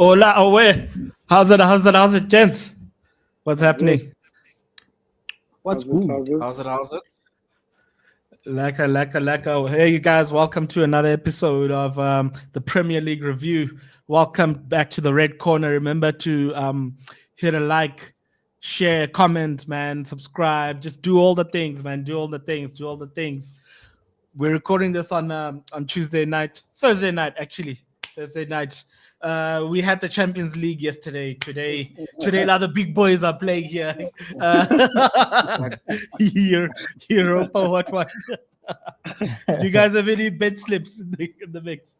Hola, away. How's it, gents? What's happening? What's good? How's it? Laka. Hey, you guys, welcome to another episode of the Premier League review. Welcome back to the Red Corner. Remember to hit a like, share, comment, man, subscribe. Just do all the things, man. Do all the things. We're recording this on Thursday night. Thursday night. We had the Champions League yesterday. Today, now the big boys are playing here. Europa, what? Do you guys have any bet slips in the mix?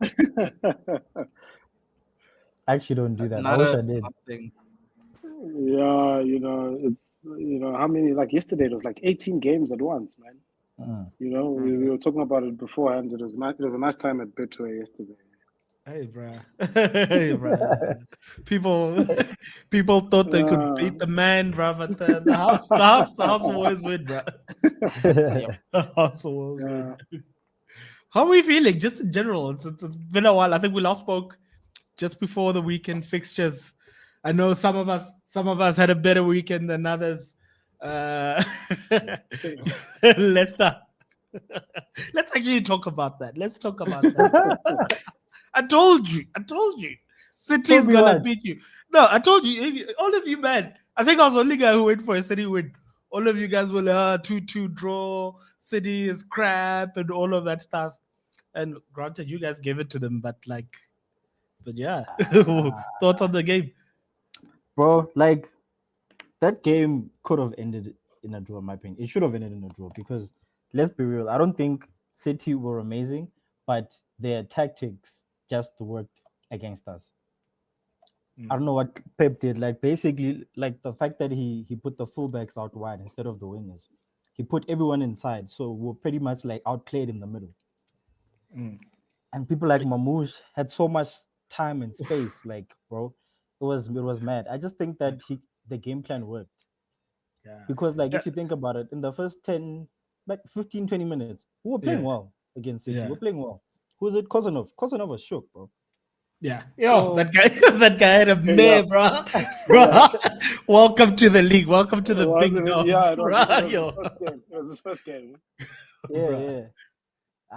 I actually don't do that. I wish I did. Yeah, it's how many? Like yesterday, it was like 18 games at once, man. We were talking about it beforehand. It was nice. It was a nice time at Betway yesterday. Hey, bro. People thought they could beat the man, bro, but the house will always win, bro. The house will always win. How are we feeling, just in general? It's been a while. I think we last spoke just before the weekend fixtures. I know some of us had a better weekend than others. Lesta. Let's actually talk about that. I told you. City's gonna beat you. No, I told you. All of you, man. I think I was the only guy who went for a City win. All of you guys were 2-2 draw. City is crap and all of that stuff. And granted, you guys gave it to them, but yeah. Thoughts on the game, bro? Like that game could have ended in a draw, in my opinion. It should have ended in a draw because let's be real. I don't think City were amazing, but their tactics just worked against us. I don't know what Pep did. Like basically, like the fact that he put the fullbacks out wide instead of the wingers. He put everyone inside, so we're pretty much like outplayed in the middle. And people like Mamouche had so much time and space. Like, bro, it was mad. I just think that the game plan worked. Yeah. Because if you think about it, in the first 10, 15, 20 minutes, we were playing well against City. We're playing well. Who was it? Kozanov. Kozanov was shook, bro. Yeah. That guy had a mare, bro. Welcome to the league. Welcome to the big dogs. Yeah, it was his first game. Yeah.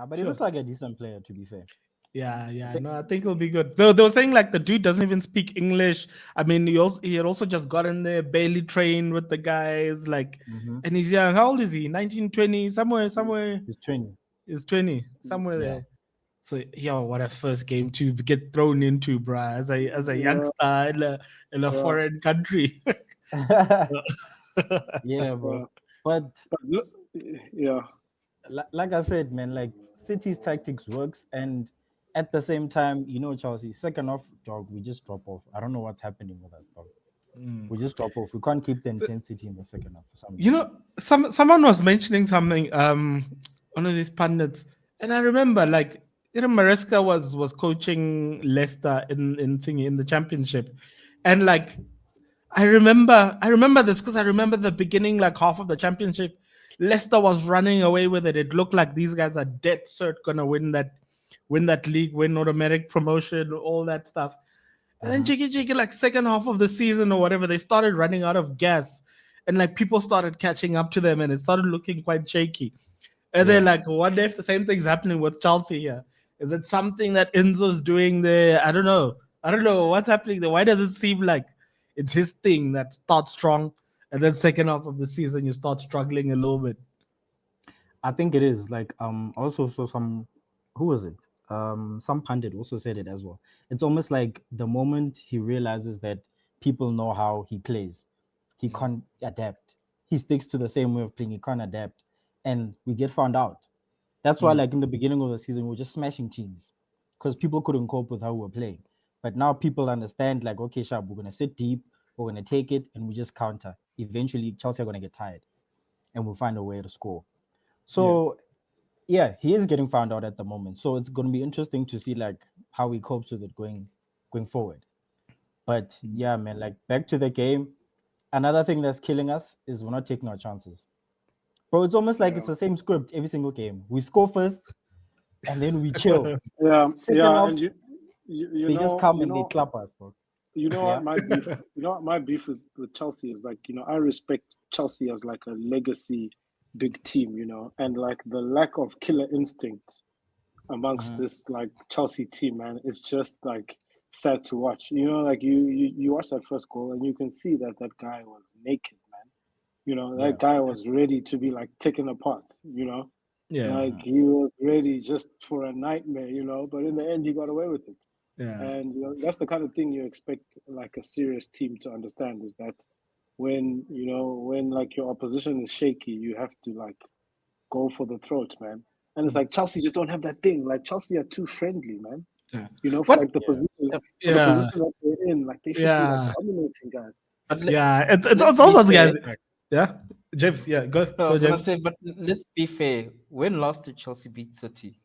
But he looks like a decent player, to be fair. Yeah. No, I think it'll be good. They were saying like the dude doesn't even speak English. I mean, he had also just got in there, barely trained with the guys. And he's young. How old is he? 19, 20, somewhere. He's 20. He's 20, somewhere there. So what a first game to get thrown into, bro, as a youngster in a foreign country. Yeah, bro. But like I said, man, like City's tactics works, and at the same time, Chelsea, second half, dog, we just drop off. I don't know what's happening with us, dog. We just drop off. We can't keep the intensity in the second half for some reason. Someone was mentioning something, one of these pundits, and I remember Maresca was coaching Leicester in the championship, and I remember this because I remember the beginning, half of the championship, Leicester was running away with it. It looked like these guys are dead cert gonna win that league, win automatic promotion, all that stuff. And then Jiggy, second half of the season or whatever, they started running out of gas, and people started catching up to them, and it started looking quite shaky. And they're what if the same thing's happening with Chelsea here? Is it something that Enzo's doing there? I don't know what's happening there. Why does it seem like it's his thing that starts strong, and then second half of the season you start struggling a little bit? I think it is also who was it? Some pundit also said it as well. It's almost like the moment he realizes that people know how he plays, he can't adapt. He sticks to the same way of playing. He can't adapt, and we get found out. That's why, in the beginning of the season, we were just smashing teams because people couldn't cope with how we were playing. But now people understand, okay, sharp, we're going to sit deep, we're going to take it, and we just counter. Eventually, Chelsea are going to get tired, and we'll find a way to score. So, he is getting found out at the moment. So it's going to be interesting to see, how he copes with it going forward. But, man, back to the game. Another thing that's killing us is we're not taking our chances. Bro, it's almost like it's the same script every single game. We score first, and then we chill. And they just come and they clap us, bro. You know what my beef? You know what my beef with Chelsea is like. I respect Chelsea as like a legacy big team. And like the lack of killer instinct amongst this like Chelsea team, man. It's just like sad to watch. Like you watch that first goal and you can see that guy was naked, man. That guy was ready to be like taken apart. Yeah. Like he was ready just for a nightmare. But in the end, he got away with it. Yeah. And that's the kind of thing you expect like a serious team to understand, is that when like your opposition is shaky, you have to like go for the throat, man. And it's like Chelsea just don't have that thing. Like Chelsea are too friendly, man. Yeah. For like the position, the position that they're in, like they should be like dominating guys. It's all those guys. Yeah, James. Yeah, go. I was James. gonna say, but let's be fair. When last did Chelsea beat City?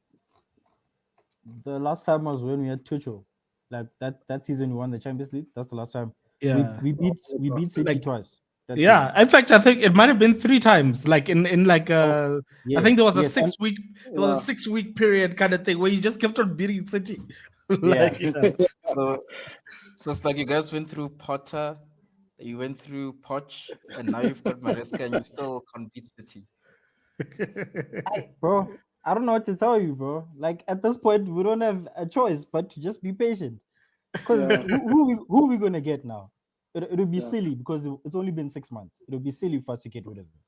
The last time was when we had Tuchel. Like that season we won the Champions League. That's the last time. Yeah. We beat City twice. In fact, I think it might have been 3 times. Like in like I think there was a 6-week there was a 6-week period kind of thing where you just kept on beating City. So it's like you guys went through Potter, you went through Poch, and now you've got Maresca, and you still can't beat City. Bro, I don't know what to tell you, bro. Like at this point, we don't have a choice but to just be patient. Because who are we gonna get now? It'll be silly because it's only been 6 months. It'll be silly for us to get rid of him.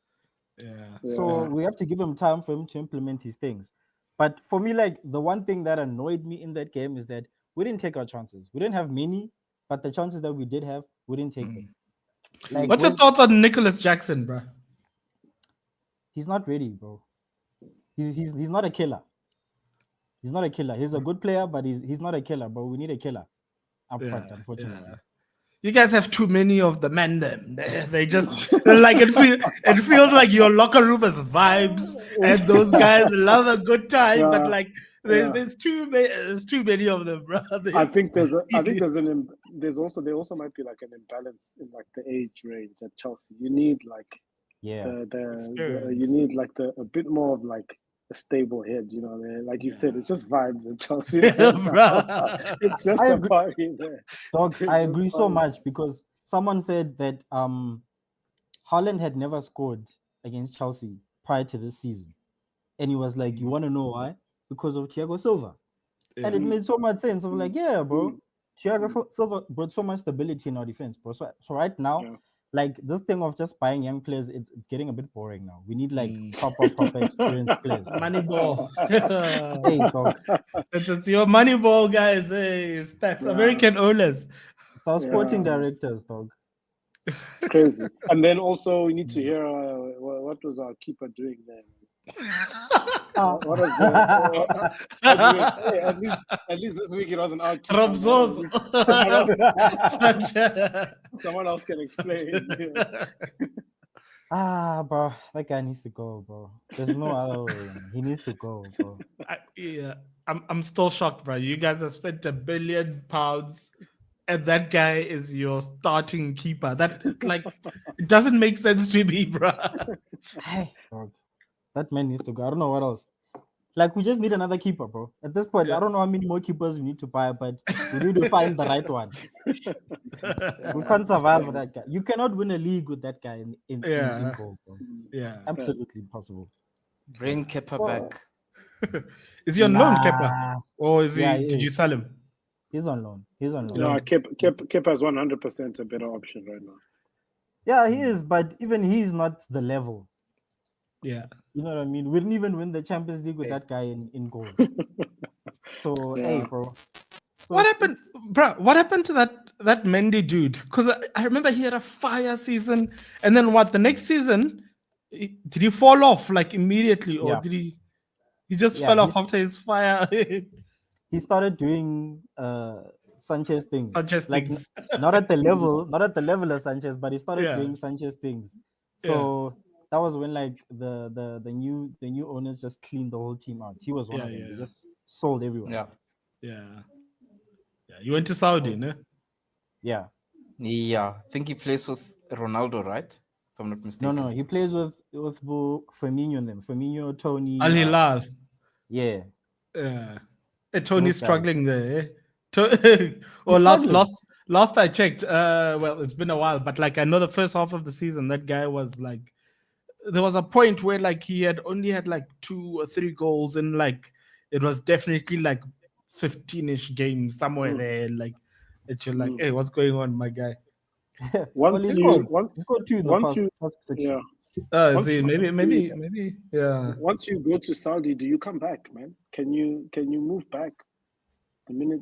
So we have to give him time for him to implement his things. But for me, like the one thing that annoyed me in that game is that we didn't take our chances. We didn't have many, but the chances that we did have, we didn't take them. Like, what's your thoughts on Nicholas Jackson, bro? He's not ready, bro. He's not a killer. He's not a killer. He's a good player, but he's not a killer. But we need a killer up front, unfortunately. You guys have too many of the men. They just like it feels like your locker room is vibes, and those guys love a good time. But like there's too many of them, bro. There also might be like an imbalance in like the age range at Chelsea. You need like you need like a bit more of like a stable head, like you said, it's just vibes in Chelsea. It's just a party there. Dog, I agree so much because someone said that Haaland had never scored against Chelsea prior to this season. And he was like, you want to know why? Because of Thiago Silva. And it made so much sense. I'm like, yeah, bro. Thiago Silva brought so much stability in our defense, bro. So right now, like this thing of just buying young players, it's getting a bit boring now. We need like proper experienced players. Moneyball. Hey, dog. It's your Moneyball guys. Hey, stats. American owners. It's our sporting directors, dog. It's crazy. And then also we need to hear what was our keeper doing there. What was at least this week it wasn't our keeper. Someone else can explain. Bro, that guy needs to go, bro. There's no other way. He needs to go, bro. I'm still shocked, bro. You guys have spent £1 billion, and that guy is your starting keeper. That like it doesn't make sense to me, bro. Hey, dog. That man needs to go. I don't know what else. Like, we just need another keeper, bro. At this point, I don't know how many more keepers we need to buy, but we need to find the right one. We can't survive with that guy. You cannot win a league with that guy in goal, bro. Yeah. It's absolutely impossible. Bring Kepa back. Is he on loan, Kepa? Or is he? Did you sell him? He's on loan. No, Kepa is 100% a better option right now. Yeah, he is, but even he's not the level. Yeah. You know what I mean? We didn't even win the Champions League with that guy in goal. So, hey, bro. So, what happened, bro? What happened to that Mendy dude? Because I remember he had a fire season, and then the next season, did he fall off like immediately, or did he just fell off after his fire? He started doing Sanchez things. Like not at the level of Sanchez, but he started doing Sanchez things. So that was when like the new owners just cleaned the whole team out. He was one of them. He just sold everyone. Yeah. You went to Saudi, no? Yeah. I think he plays with Ronaldo, right? If I'm not mistaken. No, he plays with Firmino and them. Firmino, Tony. Al Hilal. Yeah. Tony's struggling there. Or last last I checked, well, it's been a while, but like I know the first half of the season, that guy was like, there was a point where like he had only had like 2 or 3 goals in like, it was definitely like 15-ish games somewhere there. Like, it's you're like, hey, what's going on, my guy? Once he you scored 2 in the once past, you past yeah. fixture. Once See, you- maybe, yeah. Once you go to Saudi, do you come back, man? Can you move back? The minute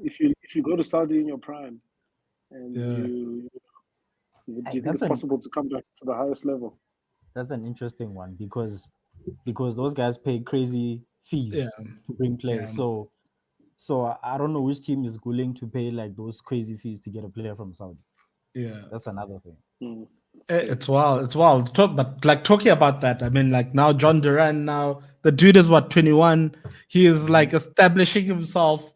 if you go to Saudi in your prime, and Yeah. do you think That's it's possible to come back to the highest level? That's an interesting one because those guys pay crazy fees Yeah. to bring players. Yeah. So I don't know which team is willing to pay like those crazy fees to get a player from Saudi. Yeah. That's another thing. It's wild. It's wild. But like talking about that, I mean, like now John Duran, now the dude is what, 21. He is like establishing himself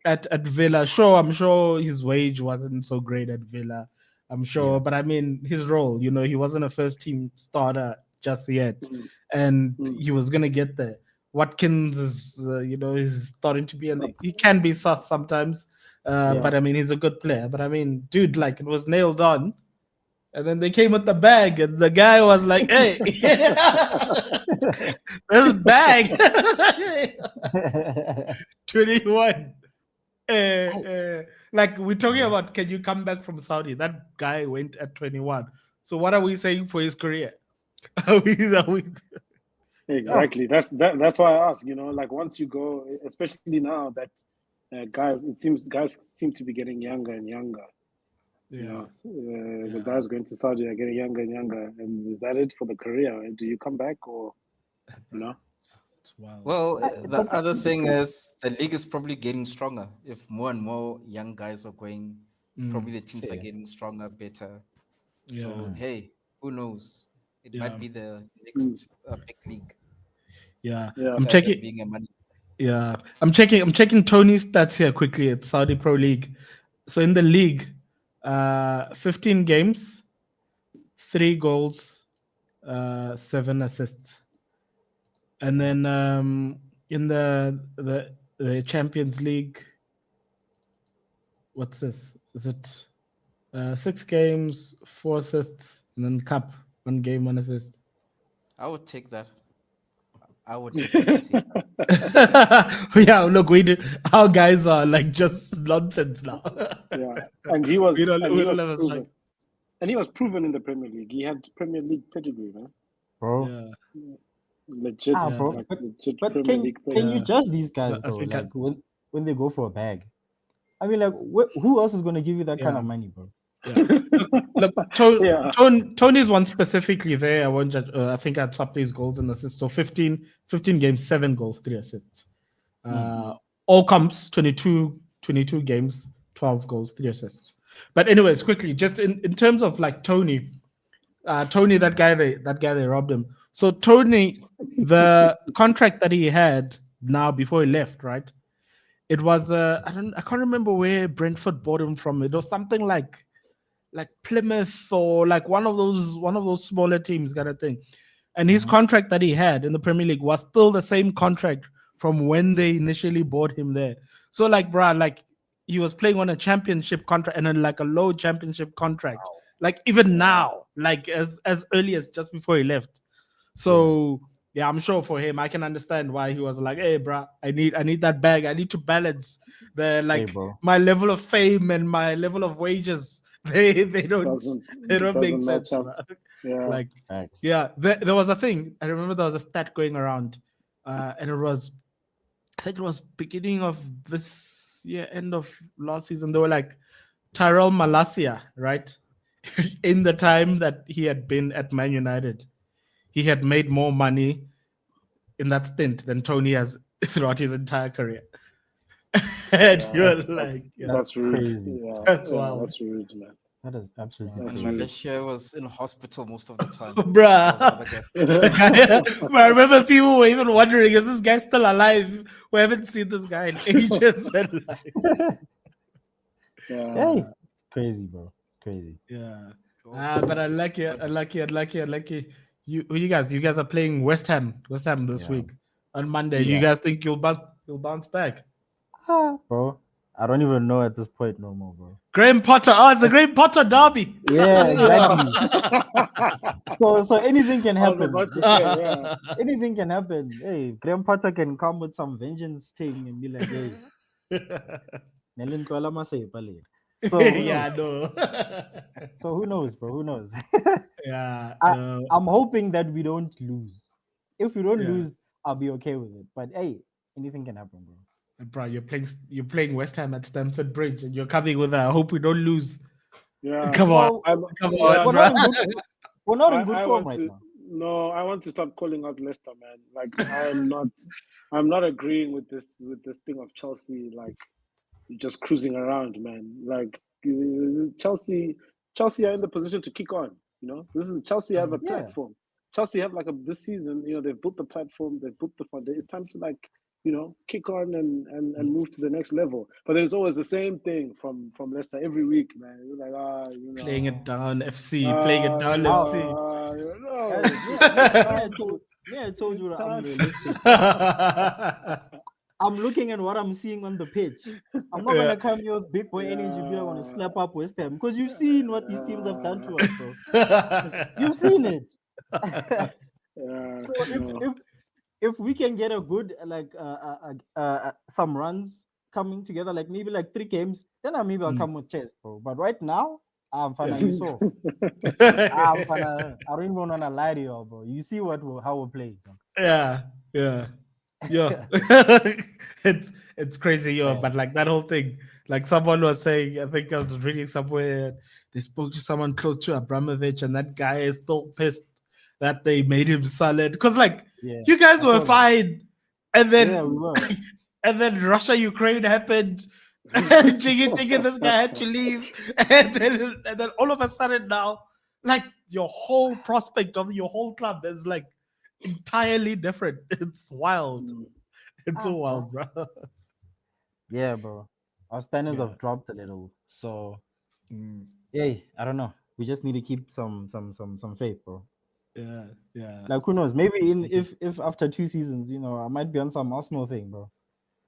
at Villa. Sure, I'm sure his wage wasn't so great at Villa. I'm sure, but I mean his role. He wasn't a first team starter just yet, and he was gonna get there. Watkins is, he's starting to be he can be sus sometimes, but I mean he's a good player. But I mean, dude, like it was nailed on. And then they came with the bag, and the guy was like, "Hey, there's a bag, 21." Like we're talking about, can you come back from Saudi? That guy went at 21. So what are we saying for his career? Are we... Exactly. That's why I ask. Like once you go, especially now that guys seem to be getting younger and younger. Yeah. The guys going to Saudi are getting younger and younger. And is that it for the career? Do you come back or no? It's wild. Well, the other thing is the league is probably getting stronger. If more and more young guys are going, probably the teams are getting stronger, better. So hey, who knows? It might be the next big league. Yeah. Yeah. I'm Besides checking. being a money. Yeah, I'm checking Tony's stats here quickly at Saudi Pro League. So in the league, 15 games, 3 goals, 7 assists, and then in the Champions League, what's this? Is it 6 games, 4 assists, and then cup, 1 game, 1 assist? I would take that. I would definitely take that. Yeah, look, our guys are like just nonsense now. Yeah, and he was we don't have a proven. strike. And he was proven in the Premier League. He had Premier League pedigree, man. Bro. Yeah. Legit, bro. like legit But Premier can League you pedigree. judge these guys I though? think Like when they go for a bag, I mean, like who else is gonna give you that kind of money, bro? Yeah. Look, Tony's one specifically there. I won't judge. I think I topped these goals and assists. So 15 games, 7 goals, 3 assists. All comps, 22 games, 12 goals, 3 assists. But anyways, quickly, just in terms of like Tony, that guy they robbed him. So Tony, the contract that he had now before he left, right? It was I can't remember where Brentford bought him from. It was something like Plymouth or like one of those smaller teams kind of thing. And his contract that he had in the Premier League was still the same contract from when they initially bought him there. So like, bruh, like he was playing on a championship contract and then like a low championship contract. Like even now, like as early as just before he left. So yeah, I'm sure for him, I can understand why he was like, "Hey, bruh, I need that bag. I need to balance my level of fame and my level of wages. They don't make sense." Yeah. Like there was a thing. I remember there was a stat going around, and it was, I think it was beginning of this year, end of last season. They were like Tyrell Malacia, right? In the time that he had been at Man United, he had made more money in that stint than Tony has throughout his entire career. And you're like, that's rude. Crazy. Yeah, that's wild. That's rude, man. That is absolutely That's crazy. Malaysia was in hospital most of the time. Bruh. I remember people were even wondering, is this guy still alive? We haven't seen this guy in ages. Hey, it's crazy, bro. It's crazy. Yeah. But I like it. You guys are playing West Ham this week on Monday. You guys think you'll bounce back? Bro, I don't even know at this point no more, bro. Graham Potter. Oh, it's the Graham Potter derby. Yeah, exactly. so anything can I was happen. about to say, yeah. Anything can happen. Hey, Graham Potter can come with some vengeance thing and be like, hey, Nelin Kuala Masai Pale. So Yeah, no. So who knows, bro? Who knows? Yeah, I'm hoping that we don't lose. If we don't Yeah. lose, I'll be okay with it. But hey, anything can happen, bro. bro. You're playing West Ham at Stamford Bridge, and you're coming with I hope we don't lose. Yeah. Come on, come on, We're bro. not in good, we're not in good I form want right to. now. No, I want to stop calling out Leicester, man. Like I'm not agreeing with this thing of Chelsea, like just cruising around, man. Like Chelsea are in the position to kick on. You know, this is Chelsea have a Yeah. platform. Chelsea have like this season. You know, they've built the platform, they've built the foundation. It's time to like, you know, kick on and move to the next level. But there's always the same thing from Leicester every week, man. You're like, you know, Playing it down, FC. Playing it down, you know, FC. you know, I told you it's that I'm time. realistic. I'm looking at what I'm seeing on the pitch. I'm not gonna come here with big boy energy. Be like, want to slap up West Ham because you've seen what these teams have done to us, bro. You've seen it. So if we can get a good like some runs coming together, like maybe like 3 games, then maybe I'll come with chest, bro. But right now, I'm fine. You saw. I don't even want to lie to you, bro. You see how we play. Bro. Yeah. It's crazy, Yeah. but like that whole thing, like someone was saying, I think I was reading somewhere, they spoke to someone close to Abramovich, and that guy is still pissed that they made him solid. Because like you guys were fine, and then we were. and then Russia-Ukraine happened. Jiggy, this guy had to leave, and then all of a sudden now, like your whole prospect of your whole club is like entirely different. It's wild. It's so wild, bro. Yeah, bro. Our standards have dropped a little. So yeah, I don't know. We just need to keep some faith, bro. Yeah. Like who knows? Maybe if after 2 seasons, you know, I might be on some Arsenal thing, bro.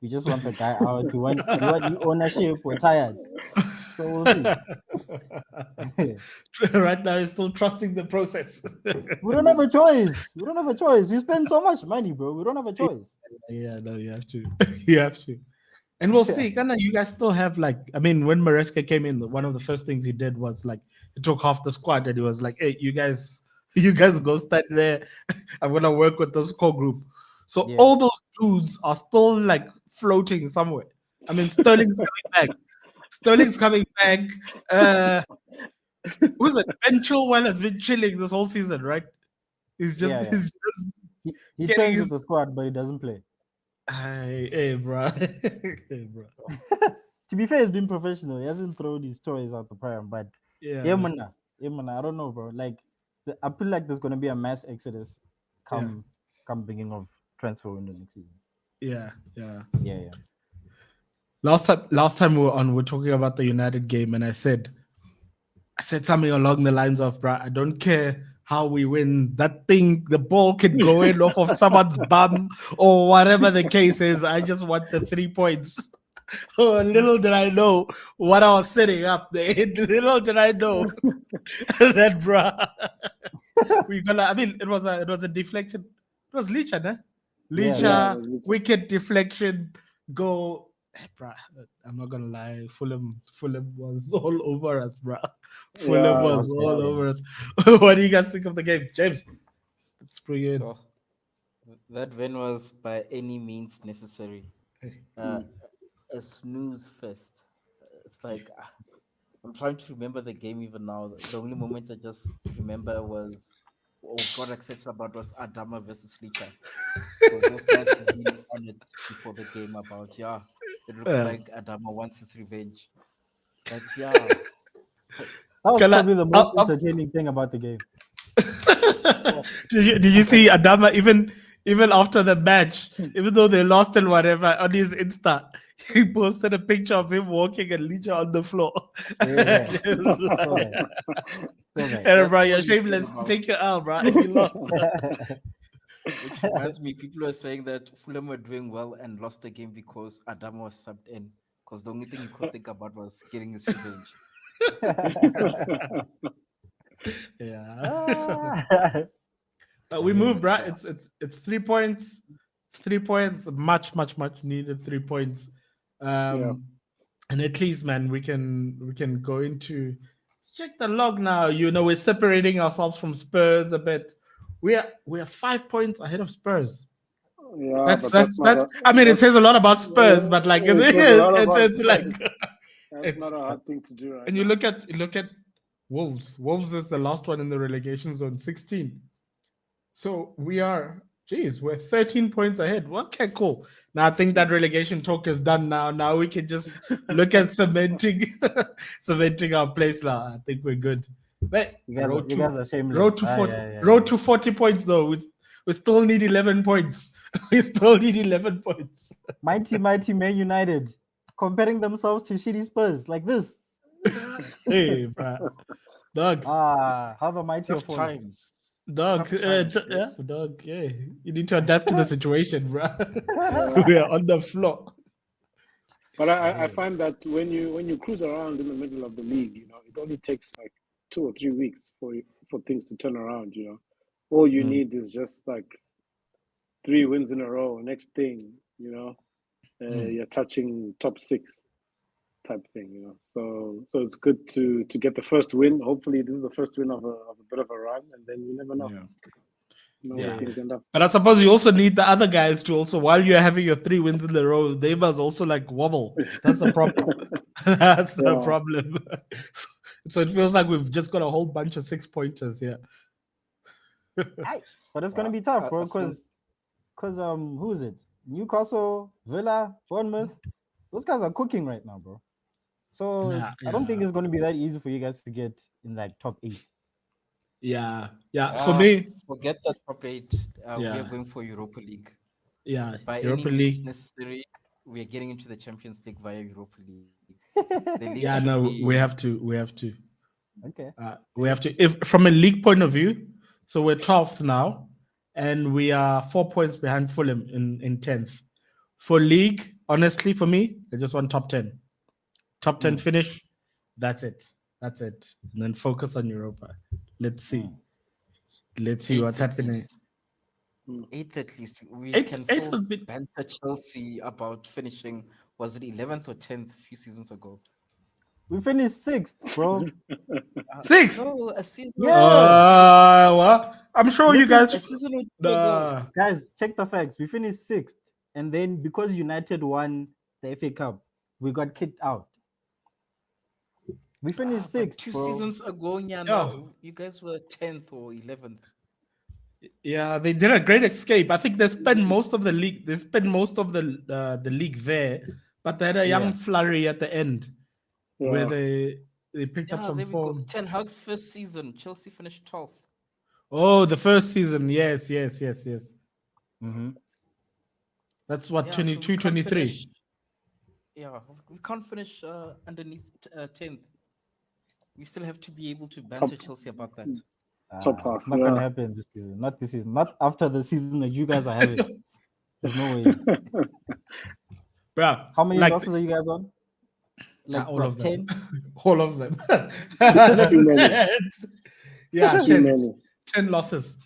We just want the guy out. We want new ownership. We're tired. So we'll see. Right now, you're still trusting the process. We don't have a choice. We spend so much money, bro. We don't have a choice. Yeah, no, you have to. You have to. And we'll see. Kinda, you guys still have like, I mean, when Maresca came in, one of the first things he did was like he took half the squad and he was like, "Hey, you guys go stand there. I'm gonna work with this core group." So all those dudes are still like floating somewhere. I mean, Sterling's coming back. Who's it? Ben Chilwell has been chilling this whole season, right? He's just he trains with the squad, but he doesn't play. Hey, bro. To be fair, he's been professional. He hasn't thrown his toys out the pram, but man, I don't know, bro. Like, I feel like there's gonna be a mass exodus come beginning of transfer window next season. Yeah. Last time we were on, we are talking about the United game, and I said something along the lines of, bro, I don't care how we win. That thing, the ball can go in off of someone's bum or whatever the case is. I just want the 3 points. Oh, little did I know what I was setting up there. Little did I know that, bro. It was a deflection. It was Licha, né? Licha, wicked deflection, goal. Bruh, I'm not gonna lie, Fulham was all over us, bruh. Fulham was all over us. What do you guys think of the game, James? Let's bring you in. Oh, that win was by any means necessary. A snooze fest. It's like I'm trying to remember the game even now. The only moment I just remember was got excited about was Adama versus Licha. So those guys have been on it before the game about it looks like Adama wants his revenge. But that was probably the most entertaining thing about the game. Did you see Adama even after the match, even though they lost and whatever, on his Insta, he posted a picture of him walking and Licha on the floor. And bro, you're shameless. Take your L, bro. You lost. Which reminds me, people are saying that Fulham were doing well and lost the game because Adama was subbed in. because the only thing he could think about was getting his revenge. Yeah. We moved, right? It's 3 points. It's 3 points. Much needed 3 points. And at least, man, we can go into. Let's check the log now. We're separating ourselves from Spurs a bit. We are 5 points ahead of Spurs. Yeah, that's I mean, it says a lot about Spurs, but like it's like that's not a hard thing to do, right? And you look at Wolves. Wolves is the last one in the relegation zone, 16. So we're 13 points ahead. Okay, cool. Now I think that relegation talk is done now. Now we can just look at cementing our place now. I think we're good. But you guys are shameless. Road to 40 points though. We still need 11 points. We still need 11 points. Mighty Man United comparing themselves to shitty Spurs like this. Hey, bro. Dog. How the mighty Tough times. Dog. Tough times, Dog. Yeah. You need to adapt to the situation, bro. We are on the floor. But I find that when you cruise around in the middle of the league, it only takes like 2 or 3 weeks for things to turn around. All you need is just like 3 wins in a row. Next thing, you're touching top 6 type thing. So it's good to get the first win. Hopefully, this is the first win of a bit of a run, and then you never know. Where things end up. But I suppose you also need the other guys to also, while you're having your 3 wins in a row, they must also like wobble. That's the problem. That's the problem. So it feels like we've just got a whole bunch of 6-pointers here. But it's gonna be tough, bro. Because who is it? Newcastle, Villa, Bournemouth. Those guys are cooking right now, bro. So I don't think it's gonna be that easy for you guys to get in like top 8. Yeah. For me, forget that top 8. We are going for Europa League. Yeah, by Europa any League. means necessary. We are getting into the Champions League via Europa League. The league Yeah, should no, be- we have to. Okay. We have to. If from a league point of view, so we're 12th now, and we are 4 points behind Fulham in 10th. For league, honestly, for me, I just want top 10. Top 10 finish. That's it. And then focus on Europa. Let's see. Let's see what's Eighth at happening. least. 8th at least. We Eighth- can eighth still would be- banter Chelsea about finishing. Was it 11th or 10th a few seasons ago? We finished 6th, bro. 6th. No, a season. Yeah. Well, I'm sure you guys. A season or two ago. Guys, check the facts. We finished 6th. And then because United won the FA Cup, we got kicked out. We finished But 6th. 2 bro. seasons ago, you guys were 10th or 11th. Yeah, they did a great escape. I think they spent most of the league. They spent most of the league there, but they had a young flurry at the end where they picked up some there we go. form. 10 Hag's first season. Chelsea finished 12th. Oh, the first season. Yes. Mm-hmm. That's what, Yeah, 22, so we can't 23. finish- we can't finish underneath 10th. We still have to be able to banter Chelsea about that. Top half, It's not gonna happen this season. Not this season. Not after the season that you guys are having. There's no way. Bro, How many like, losses are you guys on? all of them. 10? All of them. Too many. Yeah, Too 10, many. 10 losses.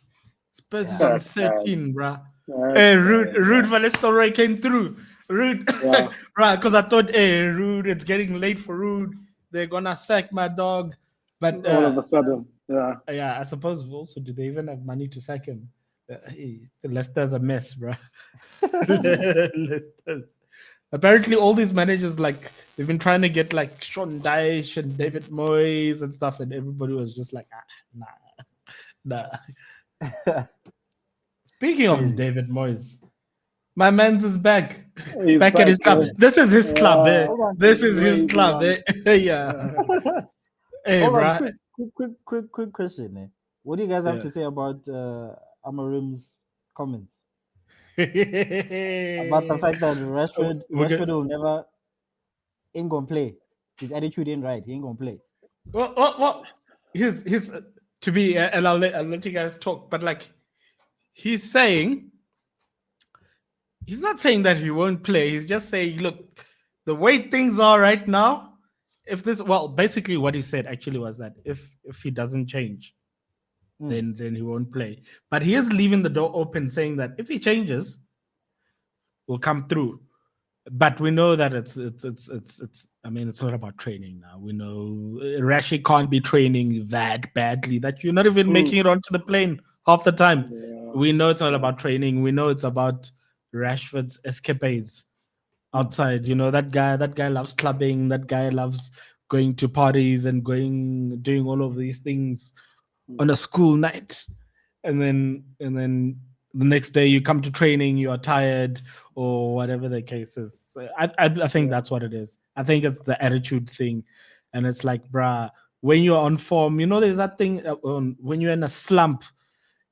Spurs is Yeah, on that's bad. 13, bro. That's Rude Van Nistelrooy came through. Rude, Yeah. right? Because I thought, Rude, it's getting late for Rude. They're gonna sack my dog. But all of a sudden, yeah, I suppose also, do they even have money to sack him? Leicester's a mess, bro. Leicester. Apparently, all these managers, like, they've been trying to get like Sean Dyche and David Moyes and stuff, and everybody was just like, nah. Speaking of David Moyes, my man's is back. He's back at his club. yeah. This is his club. Hold on. This is his Crazy, club. man. Yeah. Hey, Hold bro. on, quick question. What do you guys have Yeah. to say about Amarim's comments about the fact that Rashford will never ain't gonna play? His attitude ain't right. He ain't gonna play. Well, here's to be, and I'll let you guys talk. But like, he's not saying that he won't play. He's just saying, look, the way things are right now, if this, well, basically what he said actually was that if he doesn't change, then he won't play. But he is leaving the door open, saying that if he changes, we'll come through. But we know that it's. I mean, it's not about training now. We know Rashi can't be training that badly that you're not even making it onto the plane half the time. Yeah. We know it's not about training. We know it's about Rashford's escapades outside. You know, that guy loves clubbing. That guy loves going to parties and doing all of these things on a school night, and then the next day you come to training, you are tired or whatever the case is. So I think that's what it is. I think it's the attitude thing, and it's like, bruh, when you're on form, you know, there's that thing when you're in a slump.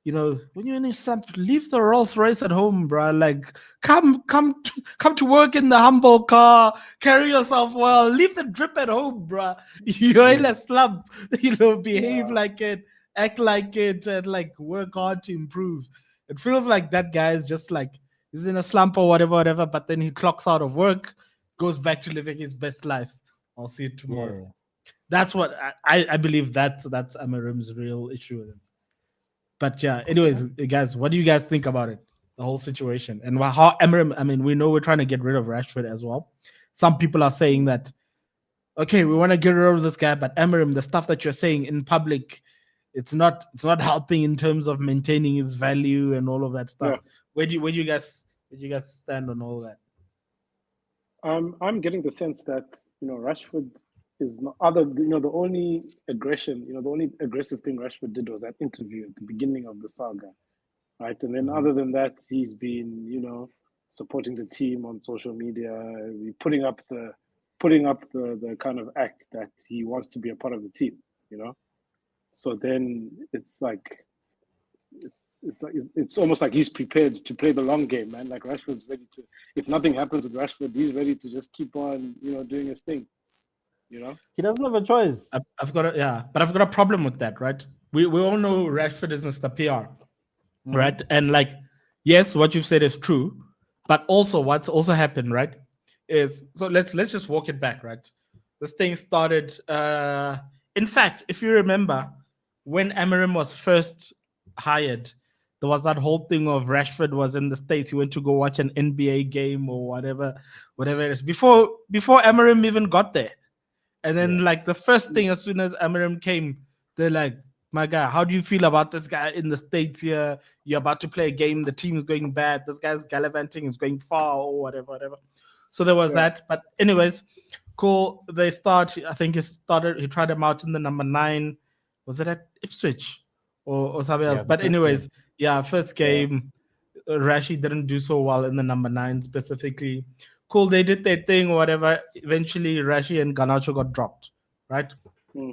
You know, when you're in a slump, leave the Rolls Royce at home, bro. Like, come to work in the humble car. Carry yourself well. Leave the drip at home, bro. You're in a slump. You know, behave like it, act like it, and like work hard to improve. It feels like that guy is just like he's in a slump or whatever. But then he clocks out of work, goes back to living his best life. I'll see you tomorrow. Yeah. That's what I believe. That's Amarim's real issue with him. But yeah, anyways, guys, what do you guys think about it? The whole situation and how Amarim, I mean, we know we're trying to get rid of Rashford as well. Some people are saying that, okay, we want to get rid of this guy, but Amarim, the stuff that you're saying in public, it's not helping in terms of maintaining his value and all of that stuff. Yeah. Where do you guys stand on all that? I'm getting the sense that, you know, Rashford is not other, you know, the only aggression, you know, the only aggressive thing Rashford did was that interview at the beginning of the saga, right? And then other than that, he's been, you know, supporting the team on social media, putting up the kind of act that he wants to be a part of the team, you know. So then it's like it's almost like he's prepared to play the long game, man. Like Rashford's ready to, if nothing happens with Rashford, he's ready to just keep on, you know, doing his thing. You know, he doesn't have a choice. I've got a problem with that, right? We all know Rashford is Mr. PR, right? And like, yes, what you've said is true, but also what's also happened, right, is so let's just walk it back, right? This thing started. In fact, if you remember, when Amarim was first hired, there was that whole thing of Rashford was in the States. He went to go watch an NBA game or whatever it is before Amarim even got there. And then, like, the first thing, as soon as Amarim came, they're like, my guy, how do you feel about this guy in the States here? You're about to play a game. The team's going bad. This guy's gallivanting. Is going far or whatever. So there was that. But anyways, cool. They start. I think he tried him out in the number 9. Was it at Ipswich or something else? But anyways, first game. Rashi didn't do so well in the number 9 specifically. Cool, they did their thing or whatever. Eventually, Rashi and Garnacho got dropped, right?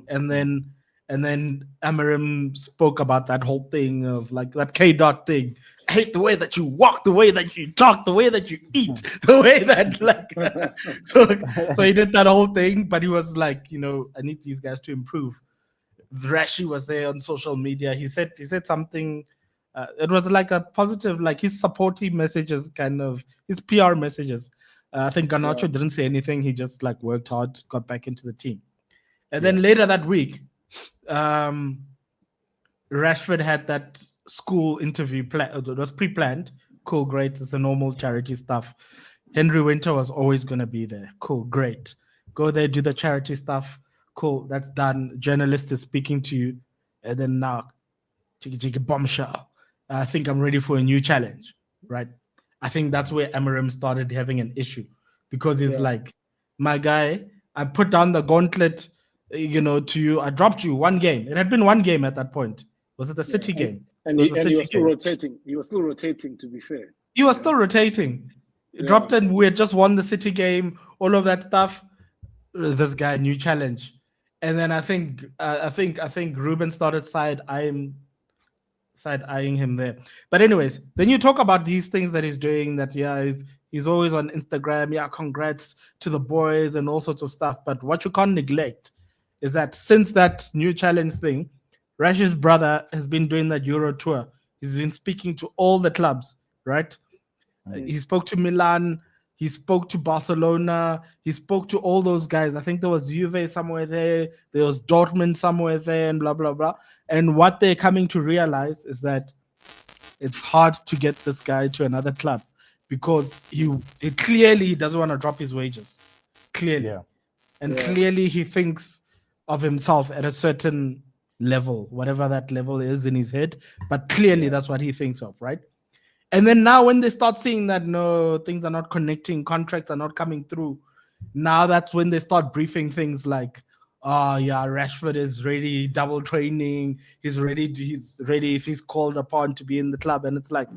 And then Amarim spoke about that whole thing of like that K-Dot thing. I hate the way that you walk, the way that you talk, the way that you eat, the way that like. so he did that whole thing, but he was like, you know, I need these guys to improve. Rashi was there on social media. He said something. It was like a positive, like his supportive messages, kind of his PR messages. I think Garnacho didn't say anything. He just like worked hard, got back into the team. And then later that week, Rashford had that school interview. It was pre-planned. Cool, great. It's the normal charity stuff. Henry Winter was always going to be there. Cool, great. Go there, do the charity stuff. Cool, that's done. Journalist is speaking to you. And then now, jiggy bombshell. I think I'm ready for a new challenge, right? I think that's where Amarim started having an issue because he's like, my guy, I put down the gauntlet, you know, to you. I dropped you one game. It had been one game at that point. Was it the City game? And he was still rotating. He was still rotating, to be fair. He was still rotating. Dropped and we had just won the City game, all of that stuff. This guy, new challenge. And then I think Ruben started side eyeing him there. But anyways, then you talk about these things that he's doing, that he's always on Instagram, congrats to the boys and all sorts of stuff. But what you can't neglect is that since that new challenge thing, Rash's brother has been doing that Euro tour. He's been speaking to all the clubs, right? He spoke to Milan, He spoke to Barcelona. He spoke to all those guys. I think there was Juve somewhere there. There was Dortmund somewhere there, and blah blah blah. And what they're coming to realize is that it's hard to get this guy to another club because he clearly doesn't want to drop his wages. Clearly. Yeah. And clearly he thinks of himself at a certain level, whatever that level is in his head. But clearly that's what he thinks of, right? And then now when they start seeing that no, things are not connecting, contracts are not coming through, now that's when they start briefing things like, oh yeah, Rashford is ready, double training, he's ready if he's called upon to be in the club. And it's like,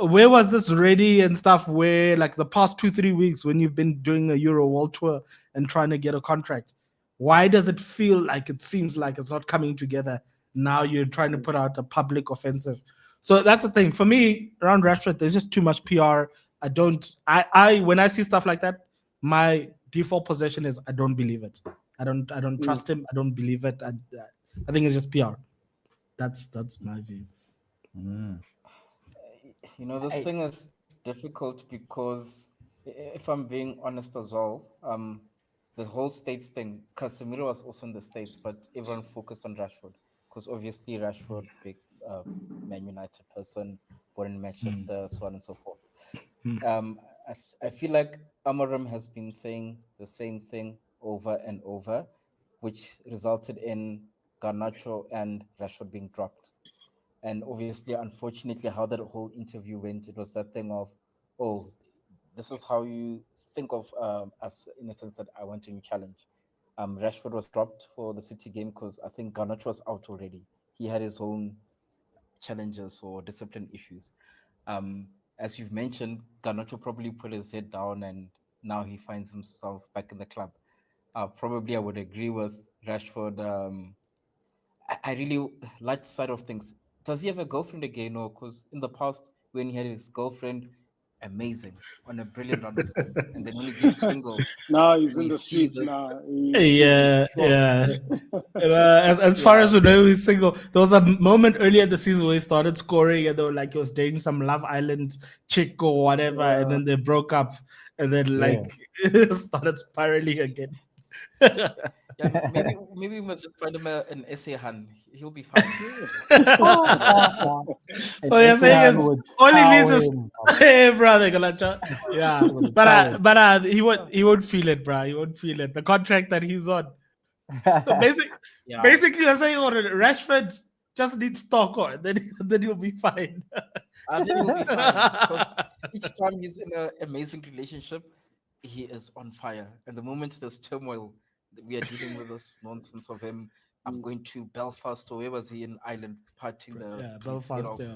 where was this ready and stuff where like the past 2-3 weeks when you've been doing a Euro World Tour and trying to get a contract? Why does it feel like it seems like it's not coming together? Now you're trying to put out a public offensive. So that's the thing. For me, around Rashford, there's just too much PR. I when I see stuff like that, my default position is I don't believe it. I don't trust him. I don't believe it. I think it's just PR. That's my view. This thing is difficult because if I'm being honest as well, the whole States thing, Casemiro was also in the States, but everyone focused on Rashford because obviously Rashford, big Man United person, born in Manchester, so on and so forth. I feel like Amorim has been saying the same thing over and over, which resulted in Garnacho and Rashford being dropped. And obviously, unfortunately, how that whole interview went, it was that thing of, oh, this is how you think of us in the sense that I want a new challenge. Rashford was dropped for the City game because I think Garnacho was out already. He had his own challenges or discipline issues. As you've mentioned, Garnacho probably put his head down and now he finds himself back in the club. Probably I would agree with Rashford. I really like the side of things. Does he have a girlfriend again? Or because in the past, when he had his girlfriend, amazing, on a brilliant run of form. And then when he gets single, Now he's in we the see streets this. now. As far as we know, he's single. There was a moment earlier in the season where he started scoring, and they were like he was dating some Love Island chick or whatever, and then they broke up, and then like started spiraling again. Yeah, maybe we must just find him an essay hand. He'll be fine. So you're saying it's only means is hey brother Galacha. Yeah. But he won't feel it, bro. He won't feel it. The contract that he's on. So basically you're saying Rashford just needs stock on, then he'll be fine. I think he'll be fine because each time he's in an amazing relationship, he is on fire. And the moment there's turmoil, we are dealing with this nonsense of him. I'm going to Belfast, or where was he in Ireland, partying the Belfast. Yeah.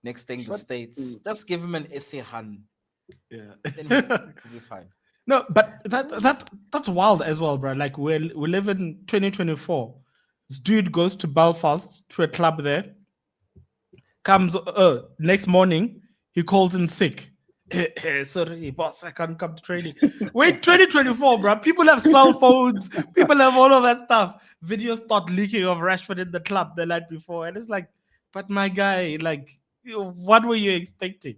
Next thing, the States. Just give him an essay hand. Yeah. Then he'll be fine. No, but that's wild as well, bro. Like we live in 2024. This dude goes to Belfast to a club there. Comes next morning, he calls in sick. Sorry, boss, I can't come to training. Wait, 2024, bro. People have cell phones. People have all of that stuff. Videos start leaking of Rashford in the club the night before, and it's like, but my guy, like, what were you expecting?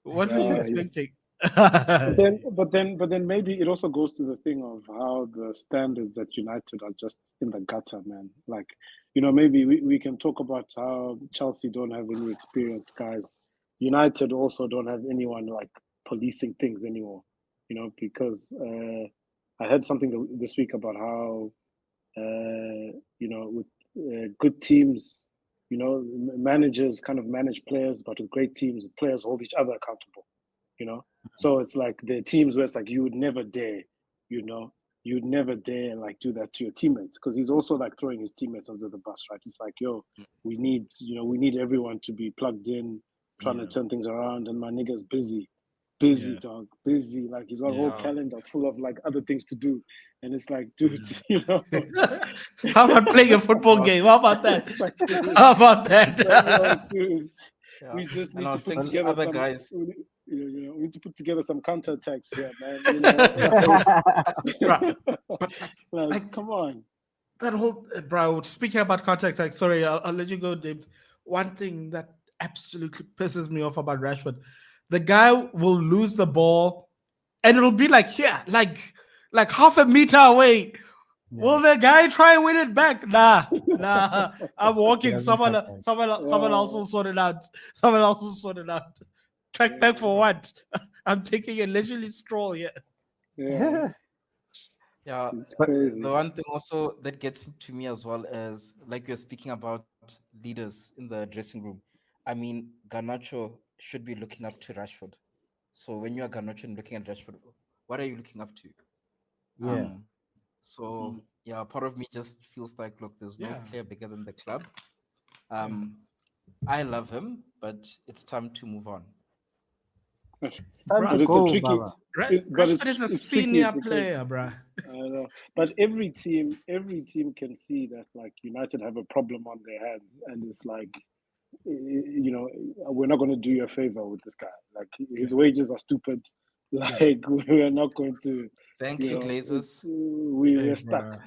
What were you expecting? But then maybe it also goes to the thing of how the standards at United are just in the gutter, man. Like, maybe we can talk about how Chelsea don't have any experienced guys. United also don't have anyone like policing things anymore, because I heard something this week about how, with good teams, managers kind of manage players, but with great teams, players hold each other accountable, So it's like the teams where it's like you would never dare, you'd never dare like do that to your teammates, because he's also like throwing his teammates under the bus, right? It's like, yo, we need everyone to be plugged in, trying to turn things around, and my nigga's busy, dog, busy. Like he's got a whole calendar full of like other things to do, and it's like, dude, How about playing a football game? How about that? How about that? We just need to put together other guys. We need to put together some counterattacks here, man. But come on. That whole bro. Speaking about counterattacks, sorry, I'll let you go, James. One thing that absolutely pisses me off about Rashford, the guy will lose the ball, and it'll be like here, like half a meter away. Yeah. Will the guy try and win it back? Nah. I'm walking. doesn't Someone touch that. else will sort it out. Someone else will sort it out. Track back for what? I'm taking a leisurely stroll here. Yeah, Yeah, it's crazy. the one thing also that gets to me as well is like you're speaking about leaders in the dressing room. I mean, Garnacho should be looking up to Rashford. So when you are Garnacho and looking at Rashford, what are you looking up to? Yeah. So yeah, part of me just feels like, look, there's no Yeah. player bigger than the club. I love him, but it's time to move on. It's time Bruh, to But it's go, a tricky. Baba. But Rashford is a it's tricky senior because player, bruh. I know. But every team can see that like United have a problem on their hands, and it's like, you know, we're not going to do you a favor with this guy. Like his wages are stupid. Like we're not going to. Thank You you, know, Glazers. we're stuck.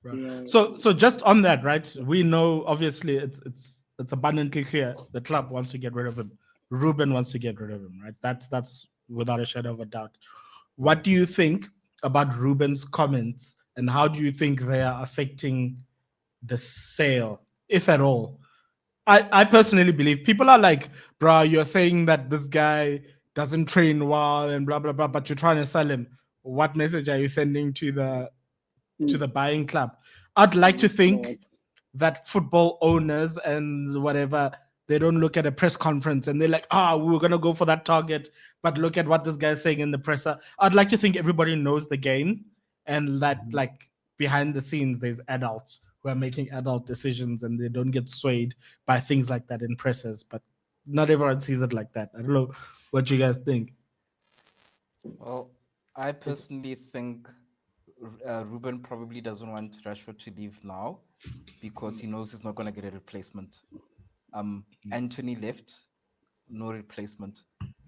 Bruh. You know, So just on that, right? We know obviously it's abundantly clear the club wants to get rid of him. Ruben wants to get rid of him, right? That's without a shadow of a doubt. What do you think about Ruben's comments, and how do you think they are affecting the sale, if at all? I personally believe people are like, bro, you're saying that this guy doesn't train well and blah blah blah, but you're trying to sell him. What message are you sending to the buying club? I'd like to think that football owners and whatever, they don't look at a press conference and they're like, we were gonna go for that target, but look at what this guy's saying in the presser. I'd like to think everybody knows the game, and that like behind the scenes there's adults who are making adult decisions and they don't get swayed by things like that in pressers. But not everyone sees it like that. I don't know what you guys think. Well, I personally think Ruben probably doesn't want Rashford to leave now because he knows he's not going to get a replacement. Anthony left, no replacement.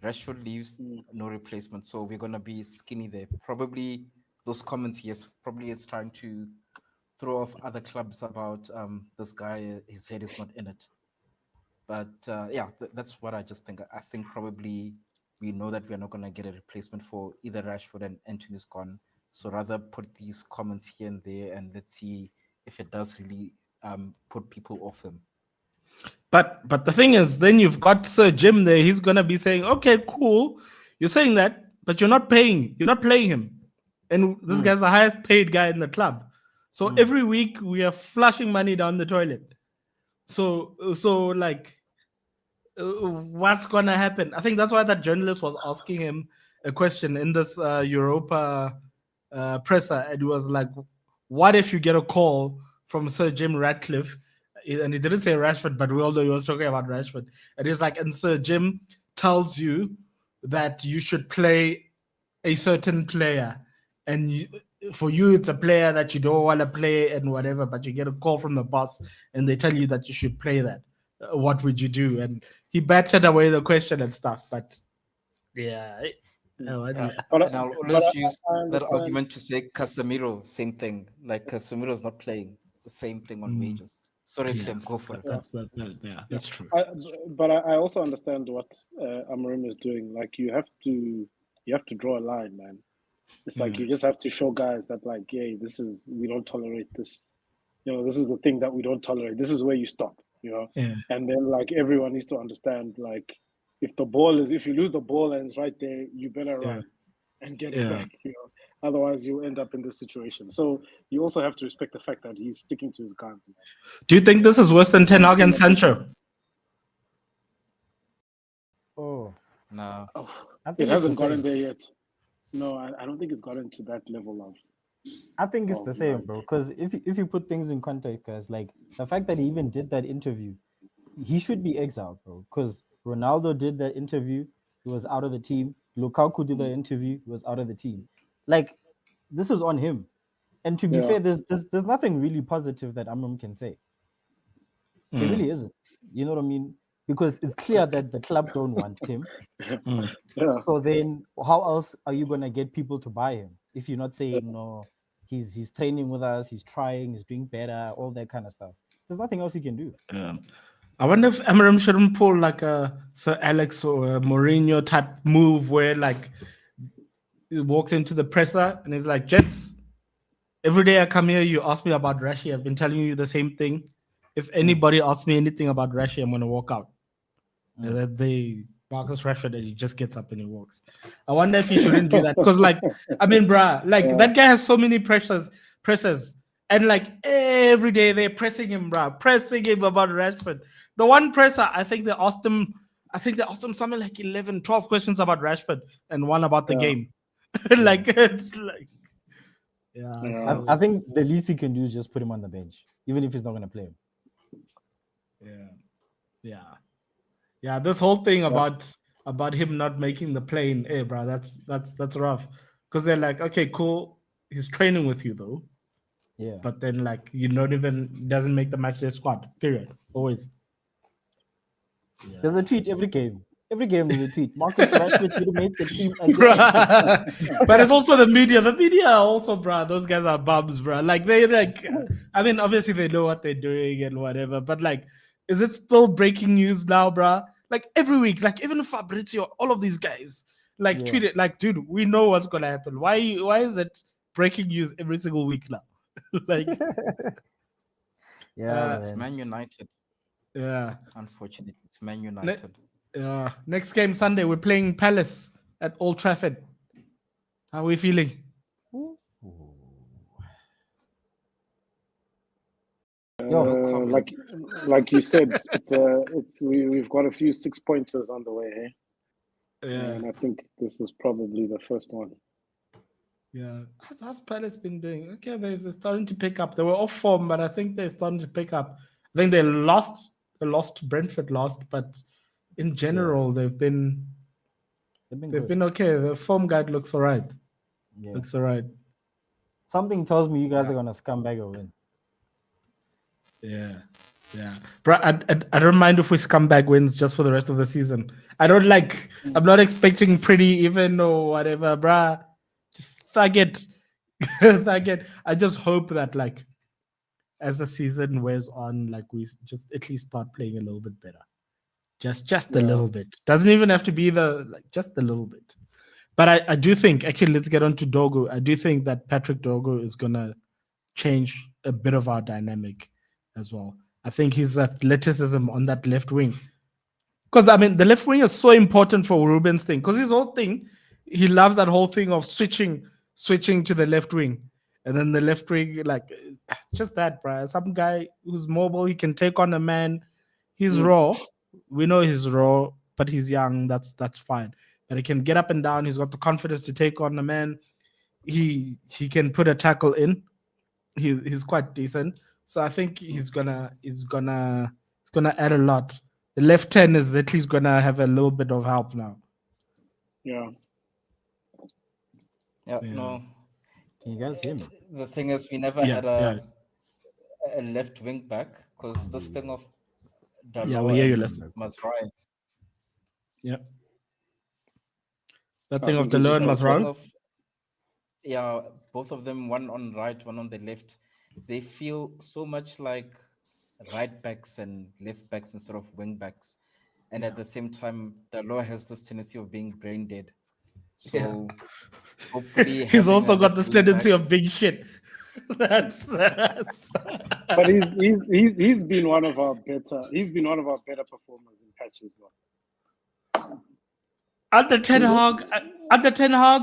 Rashford leaves, no replacement. So we're going to be skinny there. Probably those comments, yes, probably is trying to throw off other clubs about this guy, his head is not in it. But that's what I just think. I think probably we know that we're not going to get a replacement for either Rashford and Anthony's gone. So rather put these comments here and there, and let's see if it does really put people off him. But the thing is, then you've got Sir Jim there. He's gonna be saying, "Okay, cool, you're saying that, but you're not paying. You're not playing him, and this guy's the highest paid guy in the club. So every week we are flushing money down the toilet. So like, what's gonna happen? I think that's why that journalist was asking him a question in this Europa presser, and he was like, "What if you get a call from Sir Jim Ratcliffe?" And he didn't say Rashford, but we all know he was talking about Rashford. And he's like, and Sir Jim tells you that you should play a certain player, and for you it's a player that you don't want to play and whatever, but you get a call from the boss and they tell you that you should play that. What would you do? And he batted away the question and stuff, but yeah. And I'll always use that argument to say Casemiro, same thing. Like Casemiro's not playing, the same thing on wages. Sorry, Clem, go for it. That's true. But I also understand what Amorim is doing. Like you have to draw a line, man. It's like you just have to show guys that like, hey, we don't tolerate this. You know, this is the thing that we don't tolerate. This is where you stop. You know, and then like everyone needs to understand like if you lose the ball and it's right there, you better run and get it back. You know, otherwise you'll end up in this situation. So you also have to respect the fact that he's sticking to his guns. Do you think this is worse than Ten Hag and Sancho? Oh no, it hasn't gotten there yet. No, I don't think it's gotten to that level of. I think it's the same, bro. Because if you put things in context, guys, like the fact that he even did that interview, he should be exiled, bro. Because Ronaldo did that interview, he was out of the team. Lukaku did that interview, he was out of the team. Like, this is on him. And to be fair, there's nothing really positive that Amram can say. There really isn't. You know what I mean? Because it's clear that the club don't want him. So then how else are you gonna get people to buy him if you're not saying no, he's training with us, he's trying, he's doing better, all that kind of stuff? There's nothing else he can do. I wonder if Amarim shouldn't pull like a Sir Alex or a Mourinho type move where like he walks into the presser and he's like, "Jets, every day I come here, you ask me about Rashi. I've been telling you the same thing. If anybody asks me anything about Rashi, I'm gonna walk out." And then they Marcus Rashford and he just gets up and he walks. I wonder if he shouldn't do that because, like, I mean, bruh, like that guy has so many pressers, and like every day they're pressing him, bruh, pressing him about Rashford. The one presser, I think they asked him something like 11, 12 questions about Rashford and one about the game. Like it's like, so, I think the least he can do is just put him on the bench, even if he's not going to play him. Yeah. This whole thing about him not making the plane, hey, bro, that's rough. Because they're like, okay, cool, he's training with you though. Yeah. But then like you doesn't make the match day squad. Period. Always. Yeah. There's a tweet every game. Every game there's a tweet. Marcus Rashford didn't make the team again. But it's also the media. The media also, bro. Those guys are bums, bro. Like they like. I mean, obviously they know what they're doing and whatever. But like, is it still breaking news now, bro? Like every week, like even Fabrizio, all of these guys, like tweet it. Like, dude, we know what's gonna happen. Why is it breaking news every single week now? Like, it's Man United. Yeah. Unfortunately, it's Man United. Next game Sunday, we're playing Palace at Old Trafford. How are we feeling? Like you said, we've got a few 6-pointers on the way, and I think this is probably the first one. Yeah, how's Palace been doing? Okay, they're starting to pick up. They were off form, but I think they're starting to pick up. I think they lost Brentford but in general they've been okay. The form guide looks all right. Yeah. Looks all right. Something tells me you guys are gonna scumbag a win. Yeah. Bro, I don't mind if we scumbag wins just for the rest of the season. I'm not expecting pretty even or whatever, bruh. Just thug it. I just hope that like as the season wears on, like we just at least start playing a little bit better. Just a little bit. Doesn't even have to be just a little bit. But I do think, actually, let's get on to Dorgu. I do think that Patrick Dorgu is gonna change a bit of our dynamic as well. I think his athleticism on that left wing. Because I mean the left wing is so important for Ruben's thing. Because his whole thing, he loves that whole thing of switching to the left wing. And then the left wing, like just that, bro. Some guy who's mobile, he can take on a man. He's raw. We know he's raw, but he's young. That's fine. And he can get up and down. He's got the confidence to take on a man. He can put a tackle in. He's quite decent. So I think he's gonna add a lot. The left 10 is at least gonna have a little bit of help now. Yeah. No. Can you guys hear me? The thing is, we never had a left wing back because this thing of Dalot we hear you, and Lester. Mazraoui. Yep. That thing of Dalot and Mazraoui. Yeah, both of them, one on right, one on the left. They feel so much like right backs and left backs instead of wing backs. And at the same time, Dalot has this tendency of being brain dead. So hopefully he's also got this tendency of being shit. That's But he's been one of our better performers in patches though. Under Ten Hag,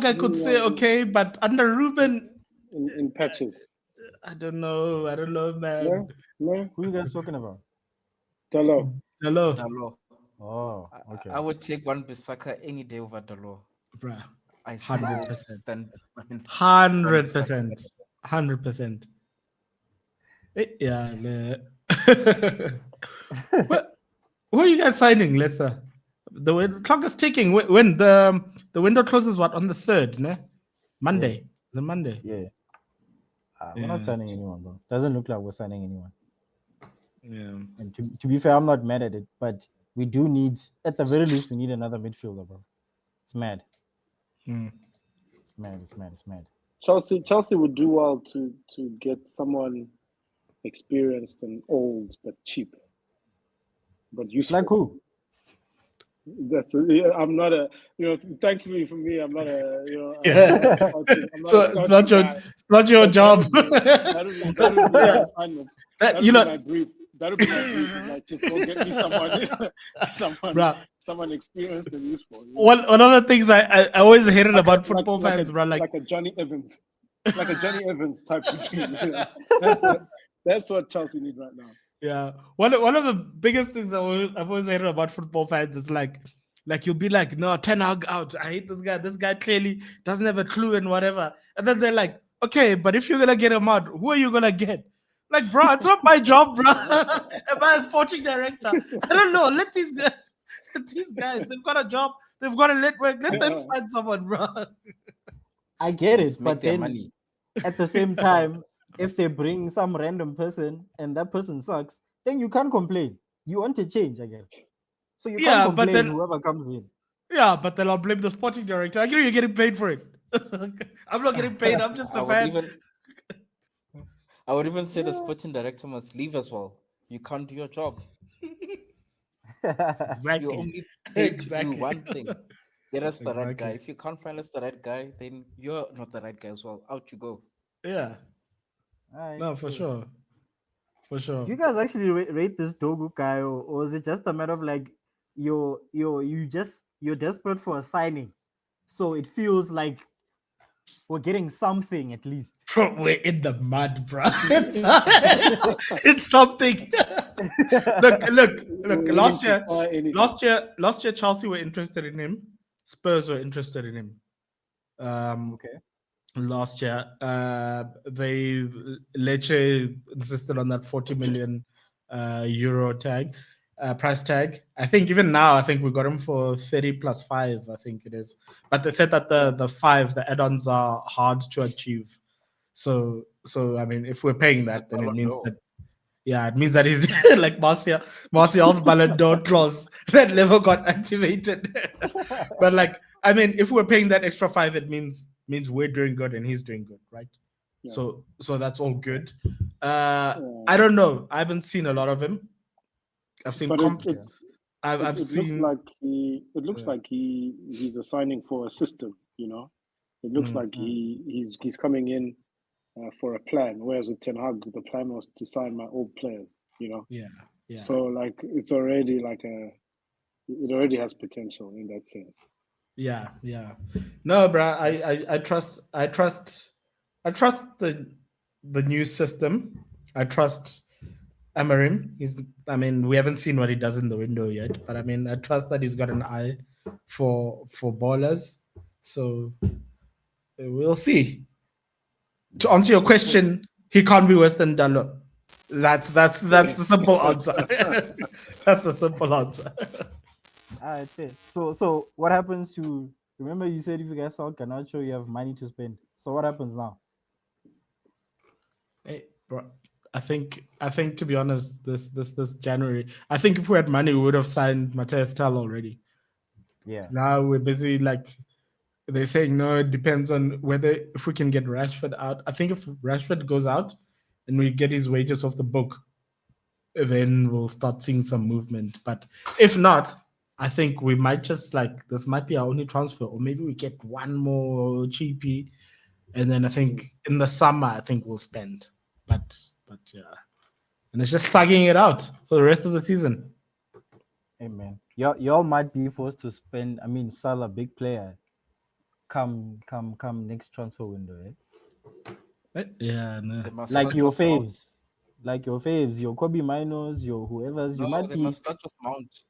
I could say okay, but under Ruben in patches. I don't know, man. No. Who are you guys talking about? Dalot. Oh, okay. I would take one Bissaka any day over Dalot. Bruh. I still stand 100%. Yeah. Who are you guys signing, Lester? The clock is ticking. When the window closes, what, on the 3rd, ne? Monday. Yeah. Is it Monday? Yeah. We're not signing anyone, bro. Doesn't look like we're signing anyone. Yeah. And to be fair, I'm not mad at it, but we do need, at the very least, we need another midfielder, bro. It's mad. It's mad. Chelsea would do well to get someone experienced and old but cheap. but useful. Like who? I'm not a, thankfully for me, I'm not a, Yeah. I'm not So a it's not your, guy. it's not your job. That would be my assignment. That would be my brief. That would be my brief. Like, just go get me someone experienced and useful. One of the things I always hated about football fans, bro, like a Johnny Evans, like a Johnny Evans type of thing. That's what Chelsea need right now. Yeah, one of the biggest things I've always hated about football fans is like you'll be like, no, Ten Hag out. I hate this guy. This guy clearly doesn't have a clue and whatever. And then they're like, okay, but if you're gonna get him out, who are you gonna get? Like, bro, it's not my job, bro. Am I a sporting director? I don't know. Let these guys. They've got a job. They've got to let them find someone, bro. I get it, Make but their then money. at the same time, if they bring some random person and that person sucks, then you can't complain. You want to change again. So you can't complain then whoever comes in. Yeah, but then I'll blame the sporting director. I agree you're getting paid for it. I'm not getting paid. I'm just a fan. I would even say the sporting director must leave as well. You can't do your job. Exactly. You're only paid to do one thing. Get us the right guy. If you can't find us the right guy, then you're not the right guy as well. Out you go. Yeah. No, for sure. For sure. Do you guys actually rate this Dorgu guy, or is it just a matter of like you're desperate for a signing, so it feels like we're getting something at least? Bro, we're in the mud, bro. It's something. Look. Last year, Chelsea were interested in him. Spurs were interested in him. Okay. Last year, they Lecce insisted on that 40 million euro price tag. I think even now, we got him for 30 plus 5. I think it is. But they said that the add-ons are hard to achieve. So I mean, if we're paying that, then it means that. Yeah, it means that he's like Martial's Ballon d'Or clause that never got activated. But like, I mean, if we're paying that extra 5, it means we're doing good and he's doing good, right? Yeah. So that's all good. I don't know. I haven't seen a lot of him. I've seen. But I've seen. It looks like he's a signing for a system. It looks like he's coming in for a plan, whereas with Ten Hag, the plan was to sign my old players. Yeah. So like it's already it already has potential in that sense. Yeah. No, bro. I trust the new system. I trust Amarim. We haven't seen what he does in the window yet, but I trust that he's got an eye for ballers. So we'll see. To answer your question, he can't be worse than Dalot. That's the simple answer. That's the simple answer. Alright, fair. So what happens to? Remember, you said if you guys sell Garnacho, you have money to spend. So what happens now? Hey, bro. I think to be honest, this January, I think if we had money, we would have signed Matthias Tal already. Yeah. Now we're busy they're saying no, it depends on if we can get Rashford out. I think if Rashford goes out and we get his wages off the book, then we'll start seeing some movement. But if not, I think we might just this might be our only transfer, or maybe we get one more cheapie, and then I think in the summer we'll spend. But yeah, and it's just thugging it out for the rest of the season. Hey man, y'all might be forced to spend. Sell a big player. Come next transfer window, eh? Yeah, no. Like your faves, your Kobe Minos, your whoever's. You might they be. must start with Mount.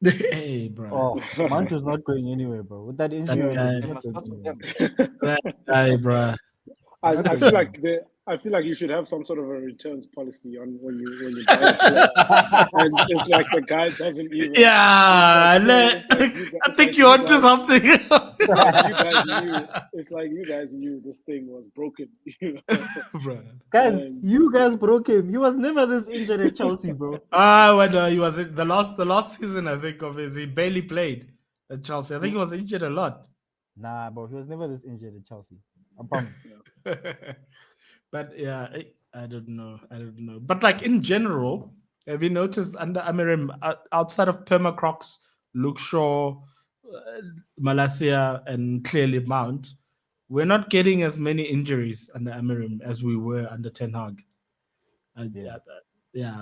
Hey, bro. Oh, Mount is not going anywhere, bro. With that injury, that guy, bro. I feel like you should have some sort of a returns policy on when you buy a player. And it's like the guy doesn't even. Yeah, I think you're onto something. It's like you guys knew this thing was broken. Bro. Guys, you guys broke him. He was never this injured at Chelsea, bro. When he was the last season, I think of his, he barely played at Chelsea. I think he was injured a lot. Nah, bro, he was never this injured at Chelsea. I promise. But yeah, I don't know. But in general, Have you noticed under Amirim, outside of Perma Crocs, Luke Shaw, Malasia, and clearly Mount, we're not getting as many injuries under Amirim as we were under Ten Hag.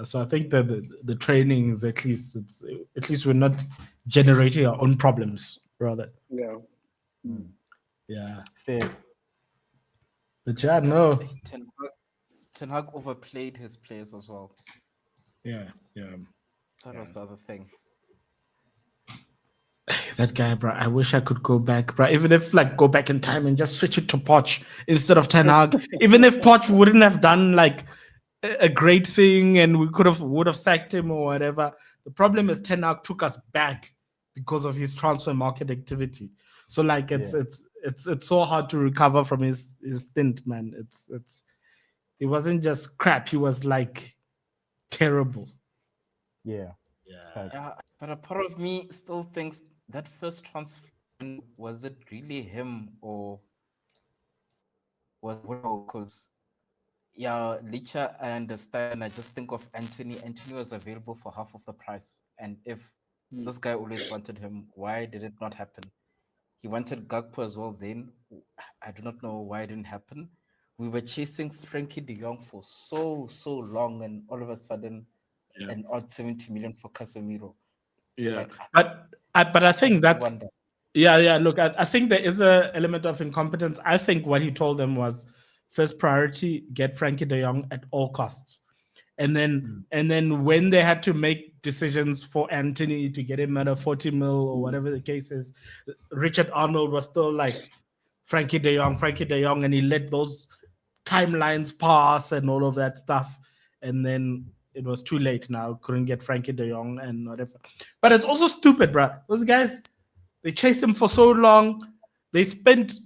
So I think that the training is at least we're not generating our own problems, rather. Yeah. Fair. But yeah, no. Ten Hag overplayed his players as well. Yeah. That was the other thing. That guy, bro. I wish I could go back, bro. Even if go back in time and just switch it to Poch instead of Ten Hag. Even if Poch wouldn't have done a great thing and we would have sacked him or whatever. The problem is Ten Hag took us back because of his transfer market activity. So it's so hard to recover from his stint, man. It wasn't just crap. He was terrible. Yeah. But a part of me still thinks that first transfer, was it really him or was because Licha, I understand. I just think of Anthony. Anthony was available for half of the price, and if this guy always wanted him, why did it not happen? He wanted Gakpo as well. Then I do not know why it didn't happen. We were chasing Frankie De Jong for so long, and all of a sudden, an odd 70 million for Casemiro. Yeah, but I think that's wonder. Yeah. Look, I think there is an element of incompetence. I think what he told them was first priority: get Frankie De Jong at all costs, and then when they had to make decisions for Anthony to get him at a 40 mil or whatever the case is, Richard Arnold was still Frankie De Jong, and he let those timelines pass and all of that stuff, and then it was too late now. Couldn't get Frankie De Jong and whatever. But it's also stupid, bro. Those guys, they chased him for so long. They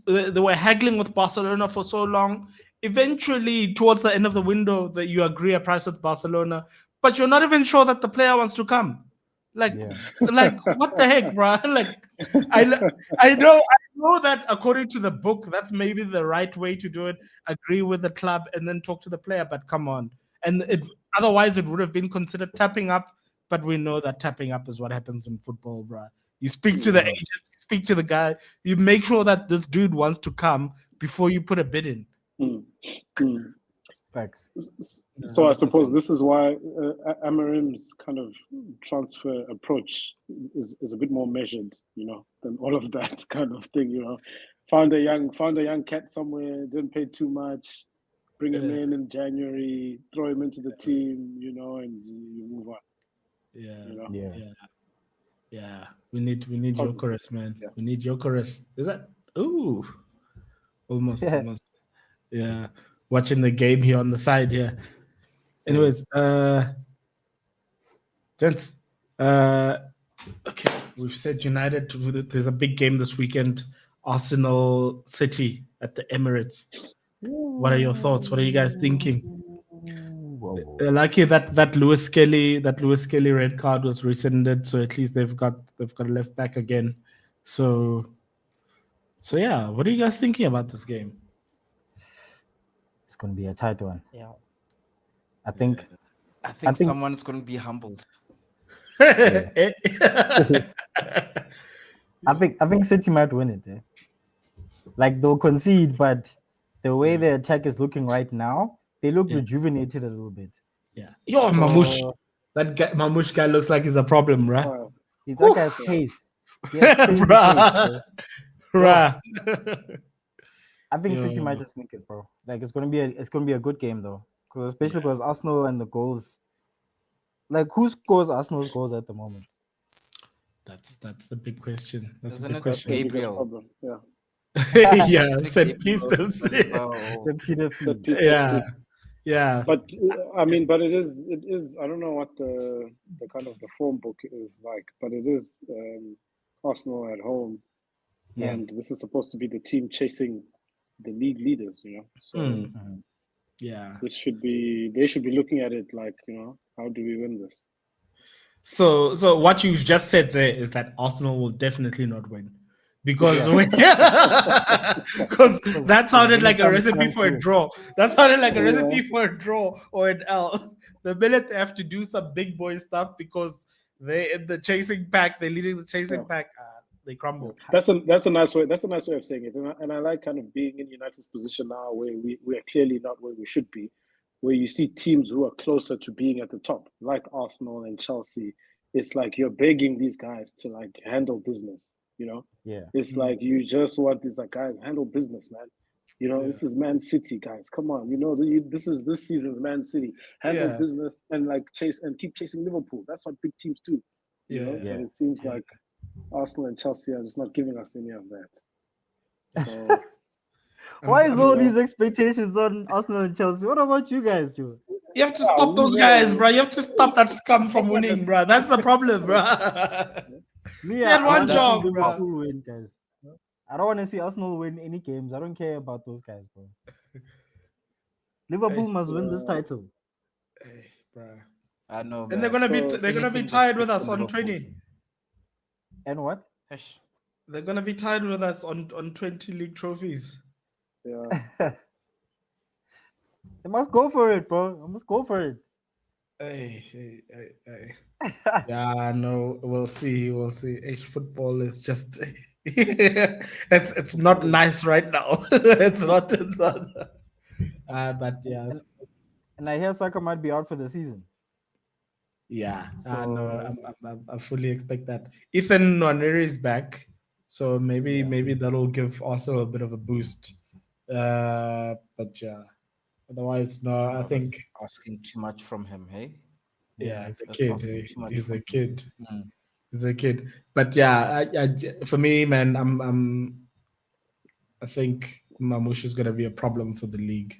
were haggling with Barcelona for so long. Eventually, towards the end of the window, that you agree a price with Barcelona, but you're not even sure that the player wants to come. What the heck, bro? I know that according to the book, that's maybe the right way to do it. Agree with the club and then talk to the player. But come on, otherwise it would have been considered tapping up. But we know that tapping up is what happens in football, bro. You speak to the agent, you speak to the guy, you make sure that this dude wants to come before you put a bid in. Facts. So I suppose this is why Amarim's kind of transfer approach is a bit more measured, than all of that kind of thing. Found a young cat somewhere, didn't pay too much, bring him in January, throw him into the team, and you move on. Yeah. We need Enquiries, man. Yeah. We need Enquiries. Is that? Ooh, almost. Yeah. Watching the game here on the side here. Anyways, gents, okay, we've said United. There's a big game this weekend. Arsenal City at the Emirates. What are your thoughts? What are you guys thinking? Lucky that Lewis Kelly red card was rescinded, so at least they've got a left back again. So yeah, what are you guys thinking about this game? It's going to be a tight one. Yeah, I think someone's going to be humbled. I think City might win it. They'll concede, but the way their attack is looking right now, they look rejuvenated a little bit. Yeah. Yo, Mamouche. That guy, Mamouche guy looks like he's a problem, right? That guy's pace. Bruh. I think City might just sneak it, bro. It's gonna be a good game though, because Arsenal and the goals. Who scores Arsenal's goals at the moment? That's the big question. Isn't it Gabriel? Yeah, set pieces. Yeah. But but it is. I don't know what the kind of the form book is like, but it is Arsenal at home, and this is supposed to be the team chasing the league leaders. So they should be looking at it like, how do we win this? So what you just said there is that Arsenal will definitely not win. because because that sounded like a recipe for a draw. That sounded like a recipe for a draw or an L. The minute they have to do some big boy stuff because they in the chasing pack, they're leading the chasing pack, they crumble. That's a nice way. That's a nice way of saying it, and I like kind of being in United's position now, where we are clearly not where we should be, where you see teams who are closer to being at the top, like Arsenal and Chelsea. It's like you're begging these guys to like handle business, you know? Yeah. It's like you just want these like guys handle business, man. You know, this is Man City, guys. Come on, you know, this is this season's Man City. Handle business and like chase and keep chasing Liverpool. That's what big teams do. You know, and it seems like Arsenal and Chelsea are just not giving us any of that. So why is all these expectations on Arsenal and Chelsea? What about you guys, Joe? You have to stop those guys, bro. You have to stop that scum from winning, bro. That's the problem, bro. Me, He had one job, Liverpool bro. win, guys. I don't want to see Arsenal win any games. I don't care about those guys, bro. Liverpool must win this title. Hey, bro. I know, And man. they're gonna be tied with us on Liverpool. 20. And what? Eish. They're gonna be tied with us on 20 league trophies. yeah. They must go for it, bro. I must go for it. Hey. Yeah, no, we'll see. Football is just it's not nice right now. it's not. But yeah. And I hear Saka might be out for the season. Yeah, So- no, I fully expect that. Ethan Nwaneri is back, so maybe that'll give Arsenal a bit of a boost. But yeah, otherwise, no, I think Asking too much from him, hey? yeah, he's a That's kid. asking too much He's from a kid. Mm. He's a kid. But yeah, for me, man, I think Mamouche is gonna be a problem for the league,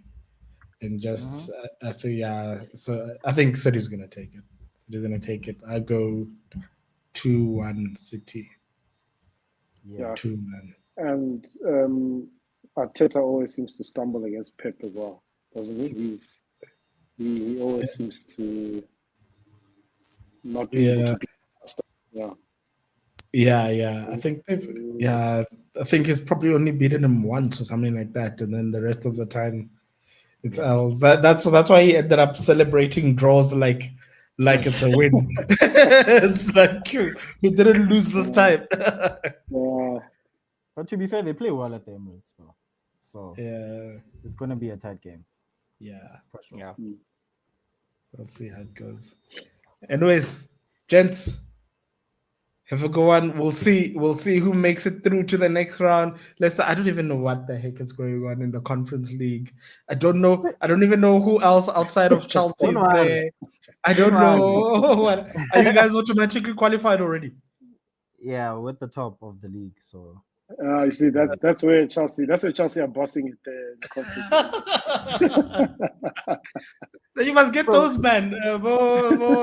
and just I think so I think City's gonna take it. They're gonna take it. I go 2-1 City. Yeah. 2-1. And Arteta always seems to stumble against Pep as well, doesn't he? He always seems to not be able to do Yeah. I think I think he's probably only beaten him once or something like that, and then the rest of the time it's L's. That's why he ended up celebrating draws like it's a win. It's like he didn't lose this time. Yeah. But to be fair, they play well at the Emirates, though. So Yeah. it's going to be a tight game. Yeah. For sure. Yeah. We'll see how it goes. Anyways, gents, have a good one. We'll see who makes it through to the next round. Lester, I don't even know what the heck is going on in the Conference League. I don't know. I don't even know who else outside of Chelsea is there. I don't know. What are you guys automatically qualified already? Yeah, with the top of the league. So You see, that's where Chelsea are bossing it there in the conference. Then you must get those, man.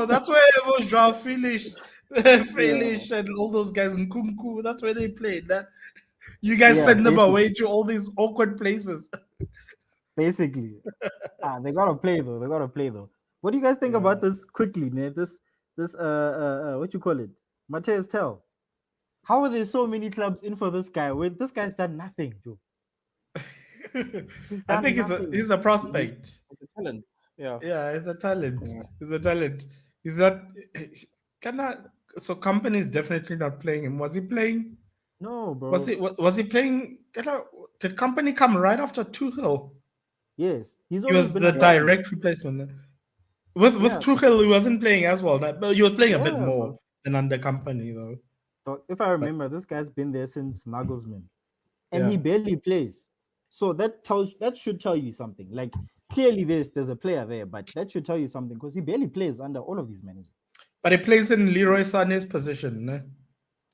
That's where Joao Felix and all those guys in Kunku. That's where they played. You guys send them away to all these awkward places. basically, they gotta play though. What do you guys think about this quickly, man? This what you call it? Mateus Tell. How are there so many clubs in for this guy when this guy's done nothing, Joe? I think he's a prospect. He's a talent. Yeah. Yeah, he's a talent. He's a talent. He's not. So company is definitely not playing him. Was he playing? No, bro. Was he playing? Did company come right after Tuchel? Yes, He was the direct replacement. With Tuchel, he wasn't playing as well. But he was playing a bit more than under company, though. So if I remember, this guy's been there since Nagelsmann, and he barely plays. So that should tell you something. Like clearly, there's a player there, but that should tell you something because he barely plays under all of these managers. But he plays in Leroy Sané's position. Ne?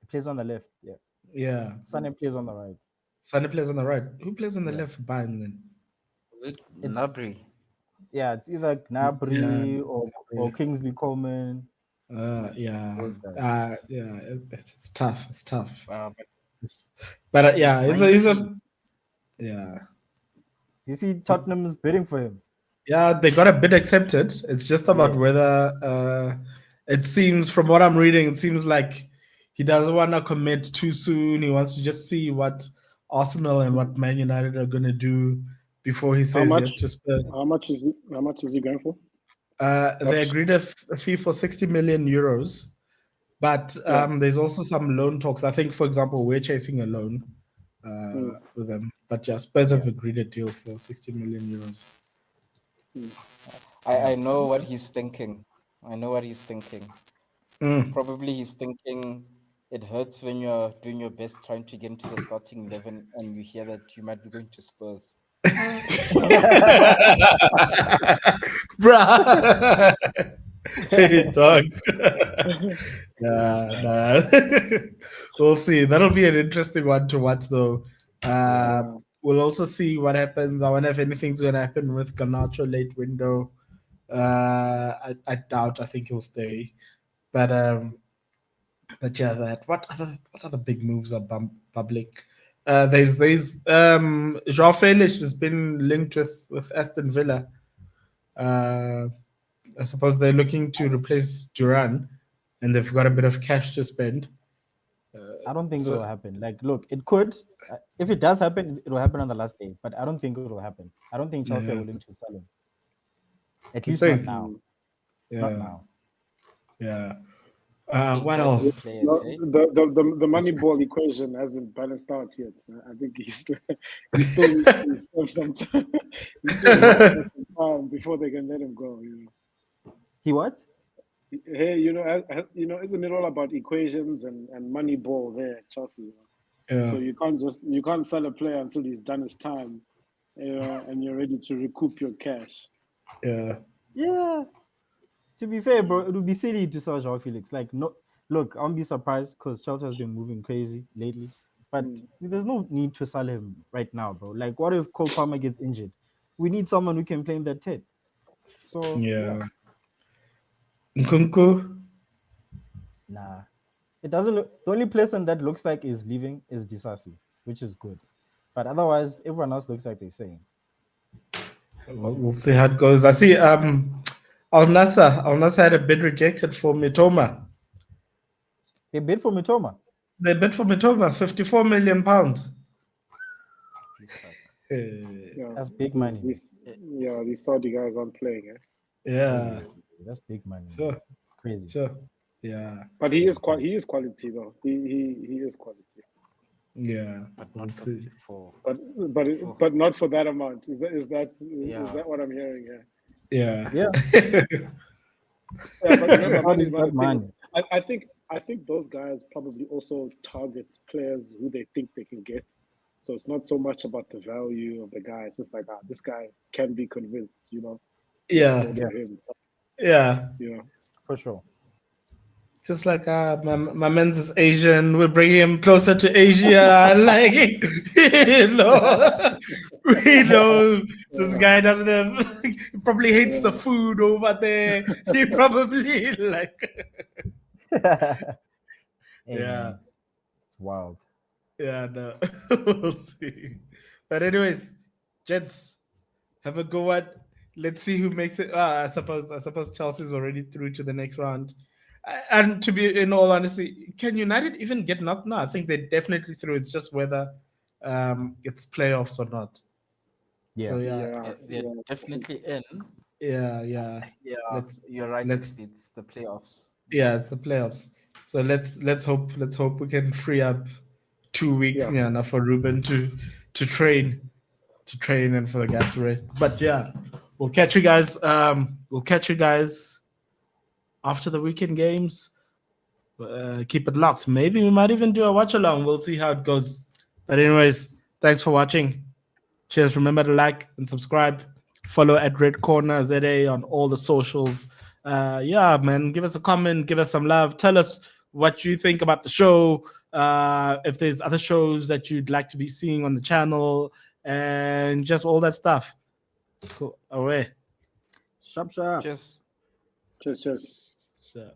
He plays on the left. Yeah. Yeah. Sané plays on the right. Sané plays on the right. Who plays on the left for Bayern then? Is it Gnabry? Yeah, it's either Gnabry or Kingsley Coman. It's tough. It's tough. But he's a yeah. You see, Tottenham is bidding for him. Yeah, they got a bid accepted. It's just about whether it seems, from what I'm reading, it seems like he doesn't want to commit too soon. He wants to just see what Arsenal and what Man United are going to do before he says yes to Spurs. How much is he going for? They agreed a fee for 60 million euros, but there's also some loan talks. I think, for example, we're chasing a loan with them, but Spurs have agreed a deal for 60 million euros. I know what he's thinking. Probably he's thinking it hurts when you're doing your best trying to get into the starting 11 and you hear that you might be going to Spurs. Bruh. Hey, dog. Nah. We'll see. That'll be an interesting one to watch, though. We'll also see what happens. I wonder if anything's going to happen with Garnacho late window. I doubt. I think he'll stay. But yeah, that what other big moves are public? There's João Felix has been linked with Aston Villa. I suppose they're looking to replace Duran, and they've got a bit of cash to spend. I don't think it'll happen. Like, look, it could. If it does happen, it will happen on the last day. But I don't think it will happen. I don't think Chelsea are willing to sell him. At least not now. Not now. Yeah. What else? The money ball equation hasn't balanced out yet. Man. I think he still needs some time. He still has some time before they can let him go. You know. He what? Hey, isn't it all about equations and money ball there at Chelsea? So you can't sell a player until he's done his time, and you're ready to recoup your cash. Yeah. To be fair, bro, it would be silly to sell João Felix. Like, no, look, I won't be surprised because Chelsea has been moving crazy lately. But there's no need to sell him right now, bro. Like, what if Cole Palmer gets injured? We need someone who can play in that 10. So yeah. Nkunku? Nah. It doesn't look. The only person that looks like is leaving is Disasi, which is good. But otherwise, everyone else looks like they're saying. We'll see how it goes. I see Al Nassr had a bid rejected for Mitoma. They bid for Mitoma? They bid for Mitoma, £54 million. That's big money. These Saudi guys aren't playing, eh? Yeah. That's big money. Sure. Crazy. Sure. Yeah. But he is quality though. He is quality. Yeah. But not for but not for that amount. Is that what I'm hearing here? Yeah. But remember, money's not money. I think those guys probably also target players who they think they can get. So it's not so much about the value of the guy. It's just like, this guy can be convinced, Yeah. Him. So, Yeah. For sure. Just like my man's is Asian, we're bringing him closer to Asia. Like, we know this guy doesn't have. He probably hates the food over there. He probably Yeah. It's wild. Yeah, no, we'll see. But anyways, gents, have a go one. Let's see who makes it. I suppose Chelsea's already through to the next round. And to be in all honesty, can United even get knocked? No, I think they're definitely through. It's just whether it's playoffs or not. Yeah. So they're definitely in. Yeah. You're right. It's the playoffs. Yeah, it's the playoffs. So let's hope we can free up 2 weeks now for Ruben to train and for the guys to rest. But yeah, we'll catch you guys. After the weekend games. Keep it locked. Maybe we might even do a watch along. We'll see how it goes. But anyways, thanks for watching. Cheers. Remember to like and subscribe. Follow at redcornerza on all the socials. Man, give us a comment, give us some love. Tell us what you think about the show. If there's other shows that you'd like to be seeing on the channel, and just all that stuff. Cool. Away. Sharp. Cheers. Cheers. Sure.